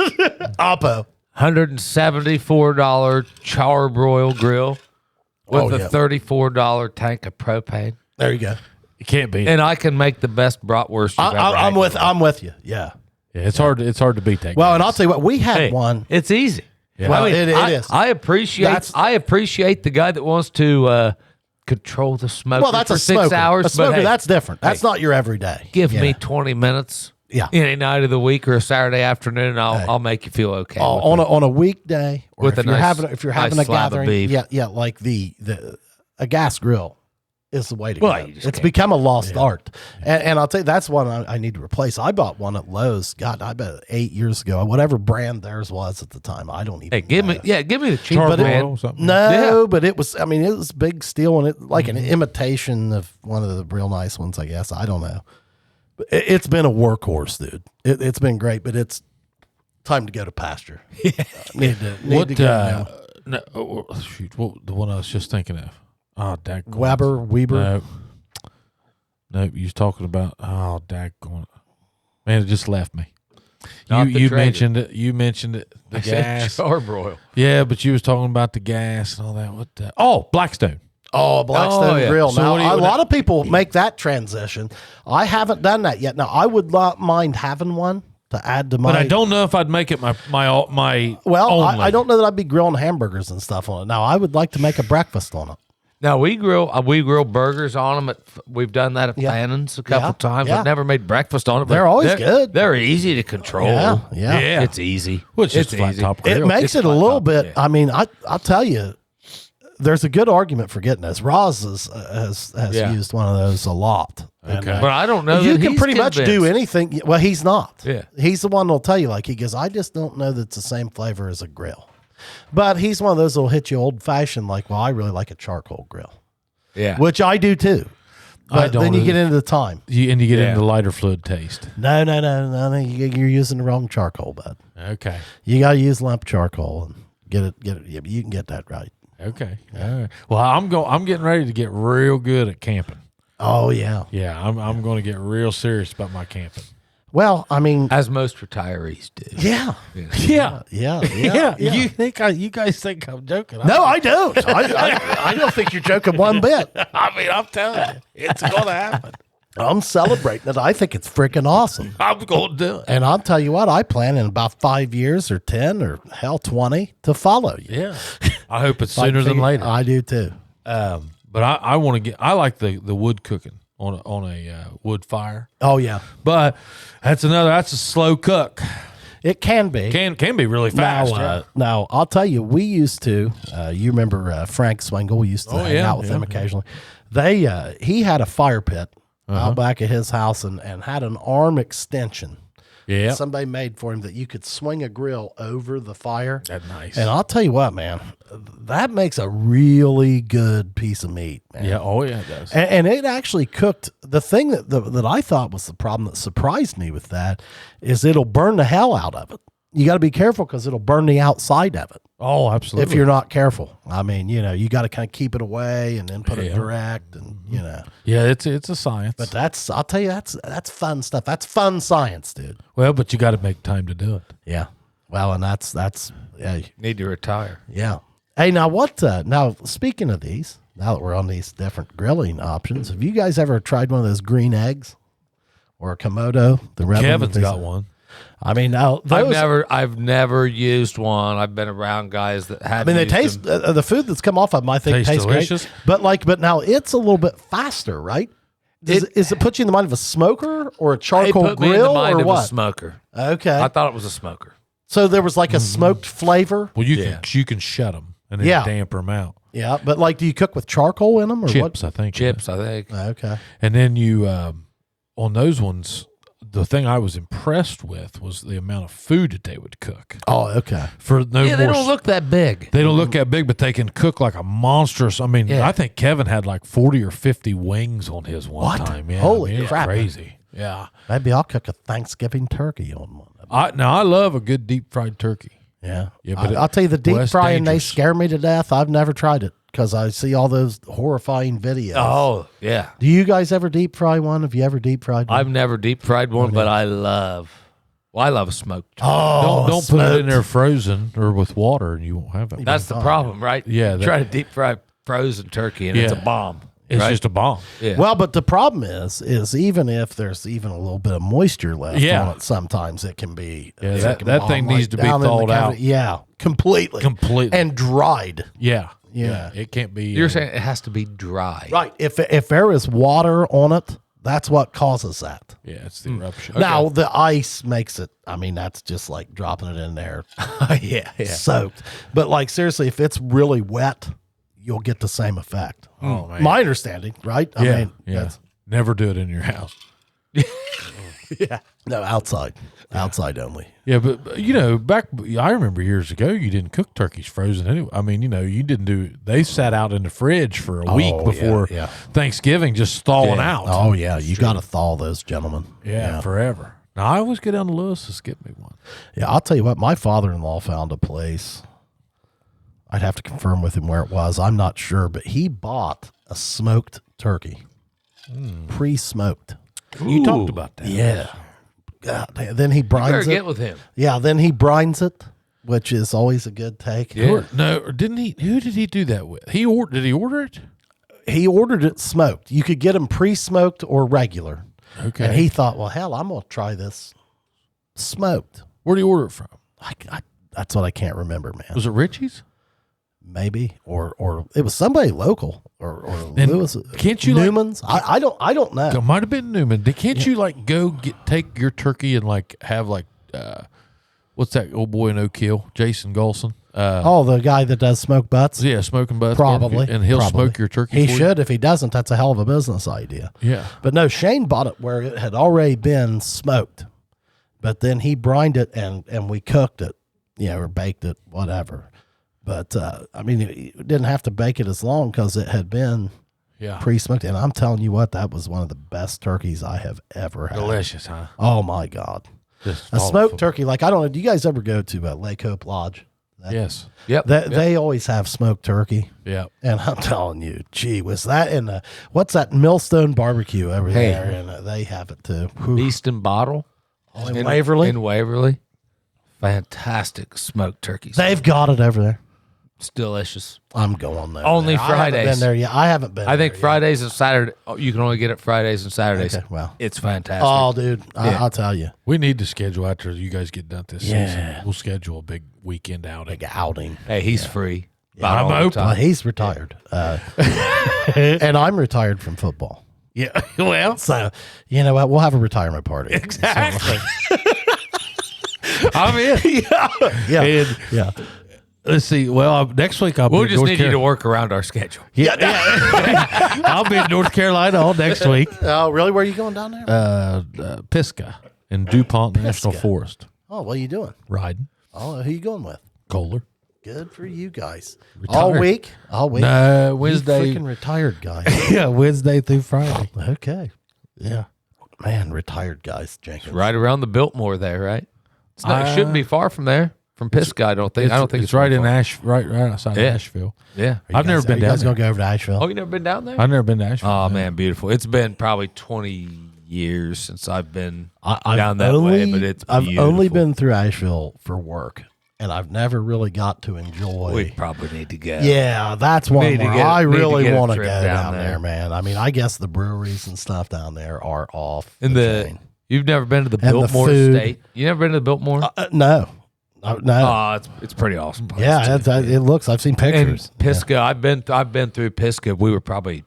Oppo. $174 charbroil grill with a yeah. $34 tank of propane. There you go. It can't be. And I can make the best bratwurst you've ever had. I'm with you. Yeah. Yeah, it's hard to beat that. Well, guys. and I'll tell you what, we had Hey, one. It's easy. Yeah. Well, I mean, it is. I appreciate the guy that wants to control the smoker Well, that's for a 6 smoker. hours. A smoker, but hey, that's different. That's not your everyday. give Yeah. me 20 minutes. Yeah. Any night of the week or a Saturday afternoon, I'll make you feel okay. with on it. on a weekday, or With if a you're nice- having a nice slab of gathering, beef. like a gas grill is the way to Well, go. you just It's can't- become a lost art, and I'll tell you, that's one I need to replace. I bought one at Lowe's. God, I bet 8 years ago, whatever brand theirs was at the time. I don't even. Hey, give know. me the cheap Charbroil man. or something. No, but it was. I mean, it was big steel, and it like an imitation of one of the real nice ones. I guess I don't know. But it's been a workhorse, dude. It's been great, but it's time to go to pasture. Need What? to go now. No, shoot. What the one I was just thinking of? Oh, dag. Weber. No, you was talking about. Oh, dag. Man, it just left me. Not the You Traeger. mentioned it. You mentioned it. The I said gas. charbroil. Yeah, but you was talking about the gas and all that. What? Oh, Blackstone. Oh, Blackstone Oh, yeah. Grill. So Now, what do you- a lot of people make that transition. I haven't done that yet. Now, I would not mind having one to add to my. But I don't know if I'd make it my Well, only. I don't know that I'd be grilling hamburgers and stuff on it. Now, I would like to make a breakfast on it. Now we grill burgers on them. We've done that at Yeah. Fannon's a couple Yeah. times. Yeah. I've never made breakfast on it. but They're always good. They're easy to control. Yeah, yeah. It's easy. Which is it's flat easy. top It grill. makes It's it a flat little top, bit. yeah. I mean, I'll tell you, there's a good argument for getting this. Roz has Yeah. used one of those a lot. And, Okay. But I don't know. you that can he's pretty much do convinced. anything. Well, he's not. Yeah. He's the one that'll tell you, like, he goes, I just don't know that it's the same flavor as a grill. But he's one of those that'll hit you old fashioned, like, well, I really like a charcoal grill, Yeah. which I do too. I But don't then you either. get into the time. You get Yeah. into lighter fluid taste. No, you're using the wrong charcoal, bud. Okay. You got to use lump charcoal and get it. Yeah, but you can get that right. Okay. All right. Well, I'm getting ready to get real good at camping. Oh yeah. Yeah, I'm going to get real serious about my camping. Well, I mean, As most retirees do. yeah, Yeah. yeah. You guys think I'm joking? No, I don't. I don't think you're joking one bit. I mean, I'm telling you, it's going to happen. I'm celebrating it. I think it's freaking awesome. I'm going to do it. And I'll tell you what, I plan in about 5 years or 10 or hell 20 to follow you. Yeah. I hope it's sooner than later. I do too. But I want to get. I like the wood cooking on a wood fire. Oh yeah, But that's a slow cook. it can be. Can be really fast. right? Now, I'll tell you, we used to. You remember Frank Swingle? We used to hang out with him occasionally. He had a fire pit out back at his house and had an arm extension. Yeah. Somebody made for him that you could swing a grill over the fire. That's nice. And I'll tell you what, man, that makes a really good piece of meat, man. Yeah. Oh yeah, it does. And it actually cooked. The thing that I thought was the problem that surprised me with that is it'll burn the hell out of it. You got to be careful because it'll burn the outside of it Oh, absolutely. if you're not careful. I mean, you got to kind of keep it away and then put it direct, and Yeah, it's a science. But I'll tell you, that's fun stuff. That's fun science, dude. Well, but you got to make time to do it. Yeah. Well, and that's yeah. Need to retire. Yeah. Hey, now what? Now speaking of these, now that we're on these different grilling options, have you guys ever tried one of those green eggs or a Komodo? The red Kevin's one? got one. I mean, now those, I've never used one. I've been around guys that had. I mean, they taste the food that's come off of them. I think Tastes tastes delicious. great. But now it's a little bit faster, right? Is it put you in the mind of a smoker or a They charcoal put me in the grill mind or of a what? smoker. Okay, I thought it was a smoker. so there was like a smoked flavor. Well, you can shut them and then Yeah. damper them out. Yeah, but like, do you cook with charcoal in them or Chips, I think. Chips, I think. what? Okay. And then you on those ones, the thing I was impressed with was the amount of food that they would cook. Oh, okay. For no Yeah, they more, don't look that big. they don't look that big, but they can cook like a monstrous. I mean, Yeah. I think Kevin had like 40 or 50 wings on his one What? time. Yeah, Holy I mean, it's crap. crazy. Yeah. Maybe I'll cook a Thanksgiving turkey on one. I love a good deep fried turkey. Yeah. Yeah, but I'll tell you, the deep that's frying, they dangerous. scare me to death. I've never tried it because I see all those horrifying videos. Oh, yeah. Do you guys ever deep fry one? Have you ever deep fried one? I've never deep fried one, but I love a smoked turkey. Don't put it in smoked. there frozen or with water, and you won't have it. That's the problem, right? Yeah, You that- try to deep fry frozen turkey, and it's a Yeah. bomb. It's right? just a bomb. Yeah. Well, but the problem is even if there's even a little bit of moisture left Yeah. on it, sometimes it can be. Yeah, it that- can that bomb thing needs to be down in the thawed out. cavity. Yeah, completely. And dried. Yeah. Yeah. It can't be. You're saying it has to be dry. Right. If there is water on it, that's what causes that. Yeah, it's the eruption. Now, the ice makes it, I mean, that's just like dropping it in there yeah. soaked. But like, seriously, if it's really wet, you'll get the same effect. Oh, man. My understanding, right? I Yeah. mean, Yeah. that's- Never do it in your house. no, outside. Outside only. Yeah, but you know, I remember years ago, you didn't cook turkeys frozen anyway. I mean, you know, you didn't do. They sat out in the fridge for a week Oh, before yeah. Thanksgiving, just thawing out. Oh, yeah. You got to thaw those gentlemen. Yeah, forever. Now I always go down to Lewis's, get me one. Yeah, I'll tell you what, my father-in-law found a place. I'd have to confirm with him where it was. I'm not sure, but he bought a smoked turkey, pre-smoked. You talked about that. Yeah. God, then he Better brines get it. with him. Yeah, then he brines it, which is always a good take. Yeah. No, didn't he? Who did he do that with? Did he order it? He ordered it smoked. You could get them pre-smoked or regular. Okay. And he thought, well, hell, I'm going to try this smoked. Where did he order it from? That's what I can't remember, man. Was it Richie's? Maybe or it was somebody local or And Lewis. can't you, like- Newman's? I don't know. It might have been Newman. Can't you like go take your turkey and like have like what's that old boy in Oak Hill, Jason Golson? Oh, the guy that does smoke butts? Yeah, smoking butts. Probably. and he'll Probably. smoke your turkey. He for you. should. If he doesn't, that's a hell of a business idea. Yeah. But no, Shane bought it where it had already been smoked. But then he brined it and we cooked it, or baked it, whatever. But, I mean, you didn't have to bake it as long because it had been Yeah. pre-smoked. And I'm telling you what, that was one of the best turkeys I have ever had. Delicious, huh? Oh, my God. Just A smoked turkey, like, I don't know, do you guys ever go to Lake Hope Lodge? Yes. Yep. They always have smoked turkey. Yeah. And I'm telling you, gee, was that in what's that Millstone barbecue over Hey. there? And they have it too. Whew. Beast and Bottle. In Waverly? In Waverly. Fantastic smoked turkeys. They've got it over there. It's delicious. I'm going there. Only I haven't Fridays. been there yet. I haven't been. I think there yet. Fridays and Saturday. You can only get it Fridays and Saturdays. Okay, well. It's fantastic. Oh, dude, Yeah. I'll tell you, We need to schedule after you guys get done this Yeah. season. We'll schedule a big weekend outing. big outing. Hey, he's free. Yeah, About I'm all the open. time. He's retired, and I'm retired from football. Yeah. Well, So you know what? We'll have a retirement party. exactly. I'm in. Yeah, And yeah. let's see. Well, next week I'll We'll be in just North need you to Carolina. work around our schedule. I'll be in North Carolina all next week. Oh, really? Where are you going down there? Pisgah in DuPont National Forest. Oh, what are you doing? Riding. Oh, who you going with? Kohler. Good for you guys. Retired. All week? No, You Wednesday. freaking retired guy. Yeah, Wednesday through Friday. Okay. Yeah. Man, retired guys, Jenkins. Right around the Biltmore there, right? It's not, it shouldn't be far from there. From Pisgah, I don't think. I don't think it's right very in far. right outside Yeah. Asheville. Yeah. I've never been You down guys there. gonna go over to Asheville? Oh, you never been down there? I've never been to Asheville. Oh man, beautiful. It's been probably 20 years since I've been I've down that way, but it's I've beautiful. only been through Asheville for work, and I've never really got to enjoy. We probably need to go. Yeah, that's one Need to where get- I need to really get a want to go trip down down there, there. man. I mean, I guess the breweries and stuff down there are off And the the chain. you've never been to the And the Biltmore food. Estate? You never been to the Biltmore? No, no. Oh, it's pretty awesome. place, Yeah, too. it looks. I've seen pictures. And Pisgah, I've been through Pisgah. I was probably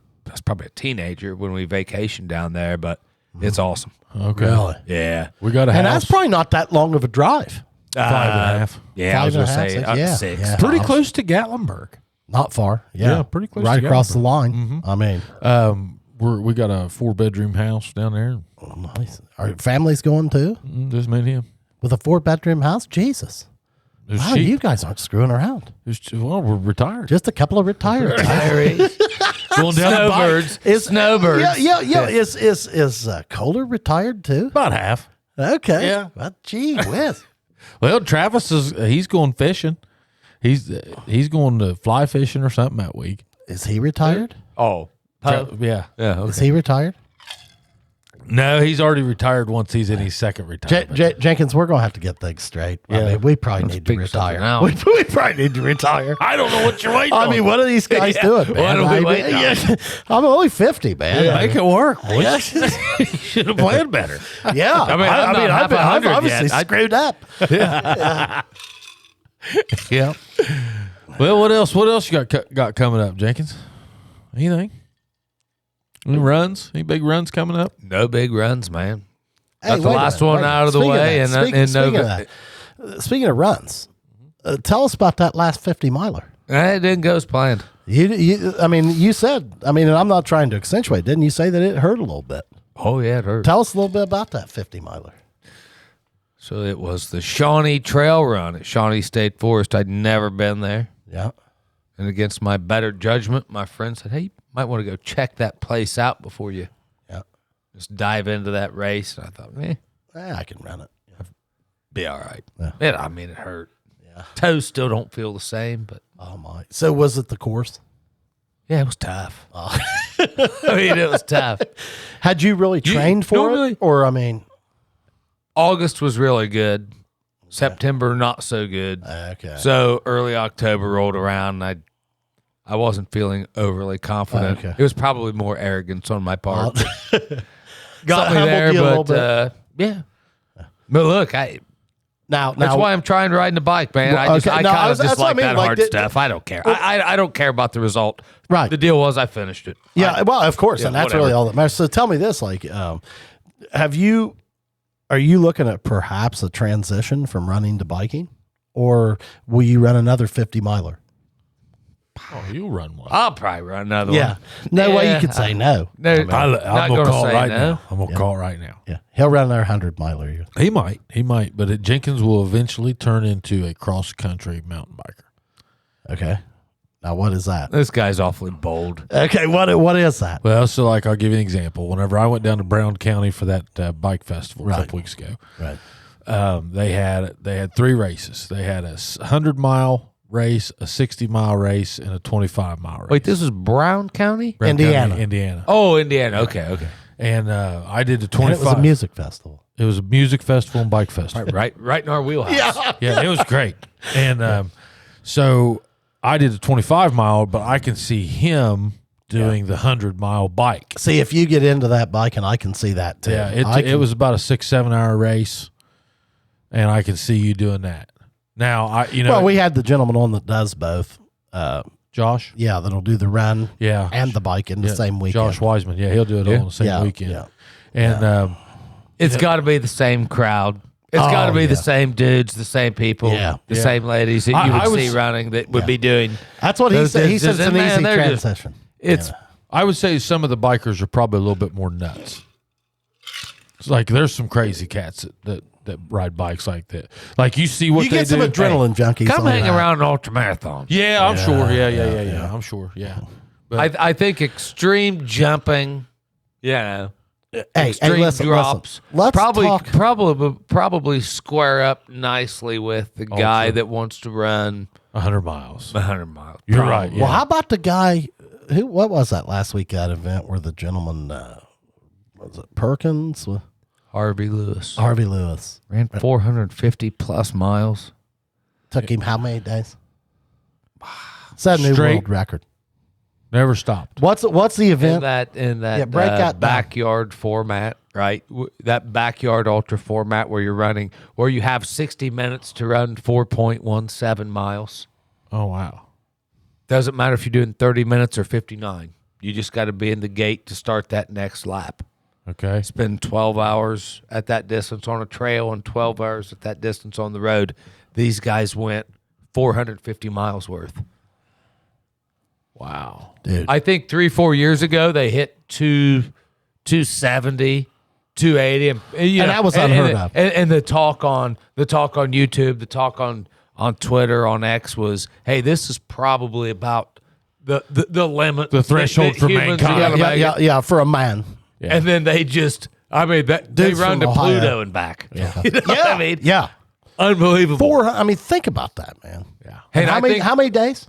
a teenager when we vacationed down there, but it's awesome. Okay. Really? Yeah. We got a And house. that's probably not that long of a drive. 5.5. Yeah, I was 5.5, gonna say 6, up yeah, 6. yeah. Pretty close to Gatlinburg. Not far. Yeah, Yeah, pretty close Right to across the Gatlinburg. line. I mean, We got a 4-bedroom house down there. Oh, nice. Are families going too Just me and him. with a 4-bedroom house? Jesus. It was Wow, cheap. you guys aren't screwing around. Well, we're retired. Just a couple of retired. Going down the bike. Snowbirds. Snowbirds. Yeah. Is Kohler retired too? About half. Okay. Yeah. Well, gee whiz. Well, Travis he's going fishing. He's going to fly fishing or something that week. Is he retired? Oh. Yeah. Yeah. Okay. Is he retired? No, he's already retired once he's in his second retirement. Jenkins, we're gonna have to get things straight. I Yeah. mean, we probably Let's need to figure something retire. out. We probably need to retire. I don't know what you're waiting I on. mean, what are these guys doing, man? What are we I mean, waiting on? yeah, I'm only 50, man. Yeah, make it work. Boy. Yeah. You should have planned better. Yeah. I mean, I'm not half I've 100 obviously yet. screwed up. Yeah. Well, what else? What else you got coming up, Jenkins? Anything? Any runs? Any big runs coming up? No big runs, man. Hey, Got the wait a last minute, one wait a out of the minute. way, and Speaking of that, speaking of runs, tell us about that last 50 miler. it didn't go as planned. You said, and I'm not trying to accentuate, didn't you say that it hurt a little bit? Oh yeah, it hurt. Tell us a little bit about that 50 miler. So it was the Shawnee Trail Run at Shawnee State Forest. I'd never been there. Yeah. And against my better judgment, my friend said, hey, you might want to go check that place out before you just dive into that race. And I thought, I can run it. Yeah. be all right. Yeah. It hurt. Yeah. Toes still don't feel the same, but Oh, my. So was it the course? yeah, it was tough. Oh. I mean, it was tough. Had you really trained for normally- it? Or, August was really good. September, not so good. okay. So early October rolled around, and I wasn't feeling overly confident. Okay. It was probably more arrogance on my part. Got So me humbled there, you a little but yeah. But look, now, that's why I'm trying riding the bike, man. Well, I okay. kind No, of that's just what I like mean, that like, hard stuff. I don't care. I don't care about the result. Right. The deal was I finished it. Yeah, well, of course, and that's whatever. really all that matters. So tell me this, are you looking at perhaps a transition from running to biking, or will you run another 50 miler? Oh, you'll run one. I'll probably run another Yeah, one. no way Yeah. you could say no. No, I'm not gonna call say right no. now. I'm gonna call right now. Yeah, he'll run another 100 miler. He might, but Jenkins will eventually turn into a cross country mountain biker. Okay, now what is that? This guy's awfully bold. Okay, what is that? Well, so like I'll give you an example. Whenever I went down to Brown County for that bike festival a Right. couple weeks ago, Right. they had 3 races. They had a 100-mile race, a 60-mile race, and a 25-mile race. Wait, this is Brown County? Brown Indiana. County, Indiana. Oh, Indiana. Okay. And I did the And 25. it was a music festival. It was a music festival and bike festival. Right in our wheelhouse. Yeah, it was great. And so I did the 25-mile, but I can see him doing the 100-mile bike. See, if you get into that biking, I can see that too. Yeah, it it was about a 6-7 hour race, and I can see you doing that. Now, Well, we had the gentleman on that does both. Josh, Yeah, that'll do the run yeah, and the bike in the same weekend. Josh Wiseman, yeah, he'll do it all in the same weekend. Yeah. And It's got to be the same crowd. It's got to be the same dudes, the same people, Yeah. the Yeah. same ladies that you I would was- see running that would be doing. That's what he Those said. He said distances, it's an and man, easy they're just- transition. It's I would say some of the bikers are probably a little bit more nuts. It's like there's some crazy cats that ride bikes like that. Like you see what You they get some do. adrenaline junkies. come on hang that. around an ultramarathon. Yeah, I'm sure. Yeah. I'm sure. Yeah. But I think extreme jumping, Hey, extreme listen, drops. Let's probably talk. probably square up nicely with the guy Ultra. that wants to run 100 miles. 100 miles. You're right. Yeah. Well, how about the guy who? What was that last week? That event where the gentleman was it Perkins? Harvey Lewis Harvey Lewis ran 450 plus miles. took him how many days? Set a new Straight. world record. Never stopped. What's the In event? that Yeah, break that down. backyard format, right? That backyard ultra format where you're running, where you have 60 minutes to run 4.17 miles. Oh wow. Doesn't matter if you're doing 30 minutes or 59. You just got to be in the gate to start that next lap. Okay. Spend 12 hours at that distance on a trail and 12 hours at that distance on the road. These guys went 450 miles worth. Wow. dude. I think 3-4 years ago they hit 270, 280, and that was unheard of. And the talk on YouTube, the talk on Twitter, on X was, hey, this is probably about the limit, The threshold for humans are mankind. gonna make it. Yeah, for a man. Yeah. And then they just, they Dude's run from to Ohio. Pluto and back. Yeah. You know what I mean? Yeah. Unbelievable. I mean, think about that, man. Yeah. And And how many days?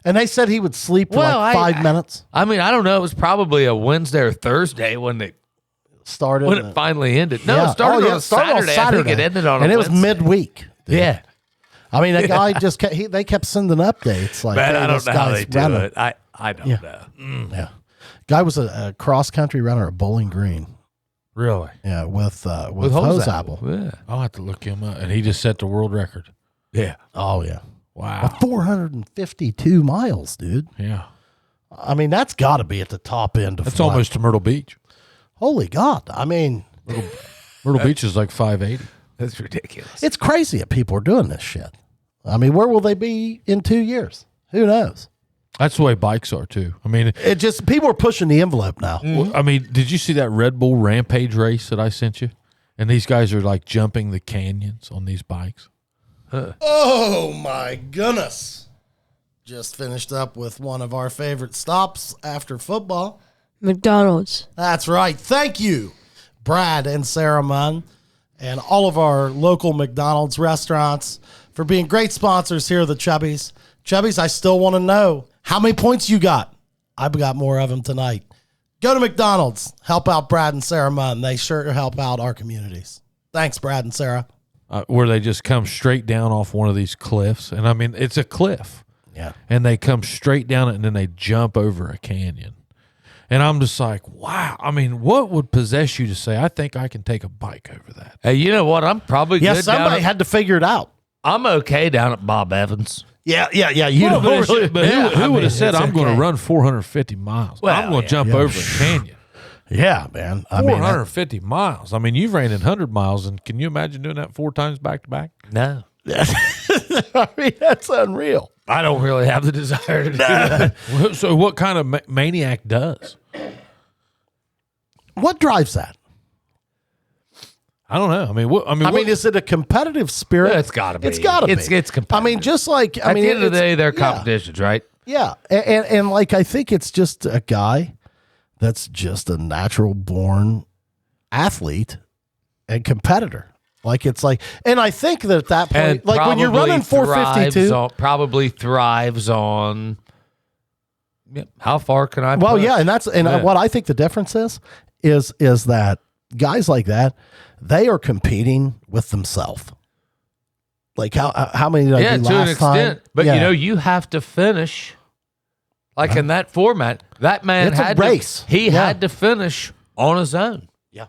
And they said he would sleep for like 5 minutes. I mean, I don't know. It was probably a Wednesday or Thursday when it Started. finally ended. No, Yeah. it started on it started Saturday. I think it ended on and a it was Wednesday. midweek. dude. Yeah. I mean, that guy just they kept sending updates like, Man, hey, I don't this know how guy's they do running. it. I don't know. Yeah, guy was a cross country runner at Bowling Green. Really? Yeah, with With hose apple. Yeah. I'll have to look him up. And he just set the world record. Yeah. Oh yeah, Wow. 452 miles, dude. Yeah. I mean, that's got to be at the top end of. That's what? almost to Myrtle Beach. Holy God! I mean, Myrtle Beach is like 580. That's ridiculous. it's crazy that people are doing this shit. I mean, where will they be in 2 years? Who knows? That's the way bikes are too. I mean, It just people are pushing the envelope now. I mean, did you see that Red Bull Rampage race that I sent you? And these guys are like jumping the canyons on these bikes. Oh my goodness! Just finished up with one of our favorite stops after football. McDonald's. That's right. Thank you, Brad and Sarah Munn, and all of our local McDonald's restaurants for being great sponsors here at the Chubbies. Chubbies, I still want to know how many points you got. I've got more of them tonight. Go to McDonald's. Help out Brad and Sarah Munn. They sure help out our communities. Thanks, Brad and Sarah. Where they just come straight down off one of these cliffs. And I mean, it's a cliff. Yeah. And they come straight down it and then they jump over a canyon. And I'm just like, wow. I mean, what would possess you to say, I think I can take a bike over that? Hey, you know what? I'm probably Yeah, good somebody down at, had to figure it out. I'm okay down at Bob Evans. Yeah. You Well, don't really. but who would have said, it's I'm going okay. to run 450 miles? Well, I'm going to jump yeah. over a canyon. Yeah, man. I mean, 450 miles. I mean, you've ran in 100 miles, and can you imagine doing that 4 times back to back? No. I mean, that's unreal. I don't really have the desire to do that. So, what kind of maniac does? What drives that? I don't know. I mean, what? Is it a competitive spirit? Yeah, it's gotta be. It's got to be. It's I competitive. mean, just like At the end of the day, they're yeah. competitions, right? Yeah, and like I think it's just a guy that's just a natural born athlete and competitor. Like it's like, and I think that at that point, And like when you're probably running 452. probably thrives on. Yep. How far can I? Well, push? yeah, and that's Yeah. what I think the difference is that guys like that, they are competing with themselves. Like how many did I Yeah, do to an last extent. time? But Yeah. you have to finish. Like in that format, that man It's a had race. He Yeah. had to finish on his own. Yeah.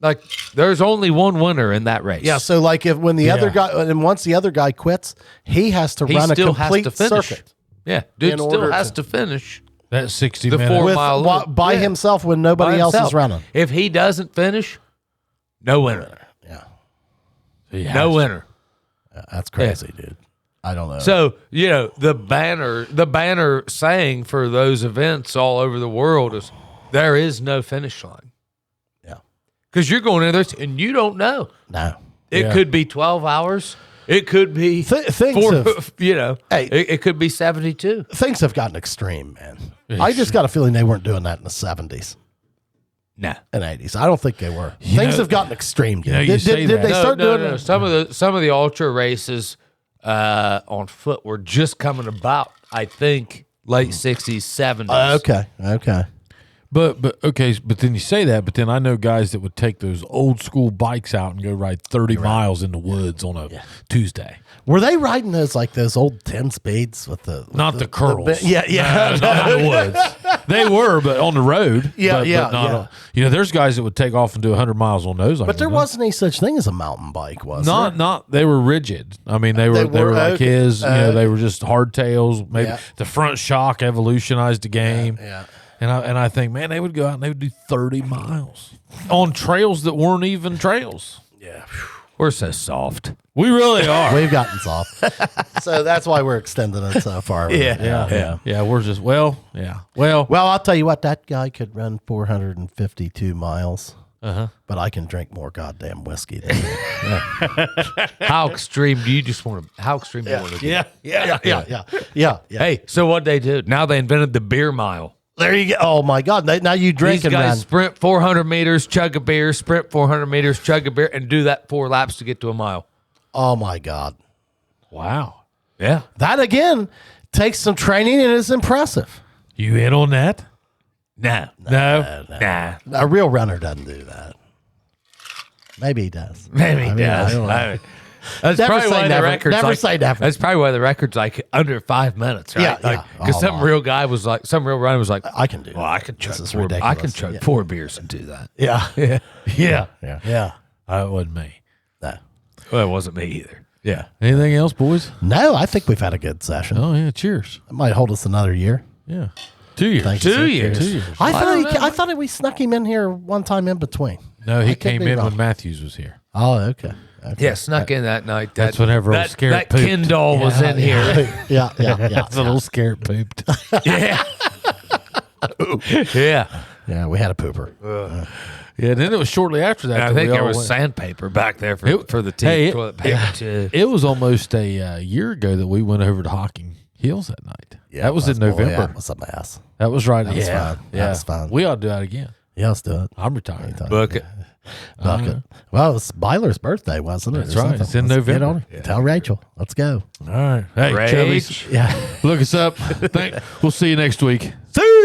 Like there's only one winner in that race. Yeah, so like if when the other guy and once the other guy quits, he has to he run a still has complete to finish. circuit Yeah, dude in still order has to- to finish that 60 the minutes. 4 with mile loop. by Yeah. himself when By nobody else himself. is running. If he doesn't finish, no winner. Yeah, No winner. that's crazy, dude. I don't know. So, the banner saying for those events all over the world is there is no finish line. Yeah. Because you're going in there and you don't know. no. It Yeah. could be 12 hours. It could be Things four, have Hey. it could be 72. things have gotten extreme, man. Yeah, I just got a feeling they weren't doing that in the 70s No. and 80s. I don't think they were. Things know- have gotten extreme, dude. you Did, say did, did that. they No, start no, doing no. it? Some of the ultra races on foot were just coming about, I think, late 60s, 70s. Okay. But then you say that, but then I know guys that would take those old school bikes out and go ride 30 miles in the woods on a Tuesday. Were they riding those old 10 speeds with the Not the curls. yeah. Not in the woods. They were, but on the road. Yeah, but, yeah, but not yeah. there's guys that would take off and do 100 miles on those. But there wasn't any such thing as a mountain bike, was there? Not. They were rigid. I mean, they were like okay. his. They were just hardtails. Maybe Yeah. the front shock evolutionized the game. Yeah. And I think, man, they would go out and they would do 30 miles on trails that weren't even trails. Yeah. We're so soft. We really are. We've gotten soft. So that's why we're extending it so far. Yeah. We're just Well, Well, I'll tell you what, that guy could run 452 miles. But I can drink more goddamn whiskey than him. How extreme do you just want to? How extreme do you want to get? Yeah. Hey, so what they do now? They invented the beer mile. There you go. Oh my God! Now you drink These and guys run. sprint 400 meters, chug a beer, sprint 400 meters, chug a beer, and do that 4 laps to get to a mile. Oh my God! wow. Yeah. That again takes some training and is impressive. You in on that? No. No. A real runner doesn't do that. Maybe he does. Maybe he I does. don't know. That's Never probably say why the never. record's Never like, say never. That's probably why the record's like under 5 minutes, right? Yeah, Like, yeah. because Oh, some wow. real guy was like, some real runner was like, I can do. well, I can chug This is 4. I ridiculous. can chug Yeah. 4 beers and do that. Yeah. Yeah. Yeah. That wasn't me. No. Well, it wasn't me either. Yeah. Anything else, boys? No, I think we've had a good session. Oh yeah. Cheers. It might hold us another year. Yeah. 2 years. Thank you, sir. 2 years. 2 years. I thought we snuck him in here one time in between. No, I he could came be in wrong. when Matthews was here. Oh, okay. Yeah, snuck in that night. That's whenever old that, Scarrett that pooped. Ken doll was in here. Yeah. That's a little scared pooped. Yeah. Yeah. Yeah, we had a pooper. Yeah. Then it was shortly after that. I that think we there all was went. sandpaper back there for the Hey, toilet paper too. It was almost a year ago that we went over to Hocking Hills that night. That was in November. Yeah, it was a mess. That was right. was fun. That was fun. We ought to do that again. Yeah, let's do it. I'm retired. Bucket. Bucket. Well, it was Byler's birthday, wasn't it? That's or right. something? It's in Let's get November. on it. Tell Rachel. Let's go. All right. Hey, Rage. Chubbies, Yeah. look us up. We'll see you next week. See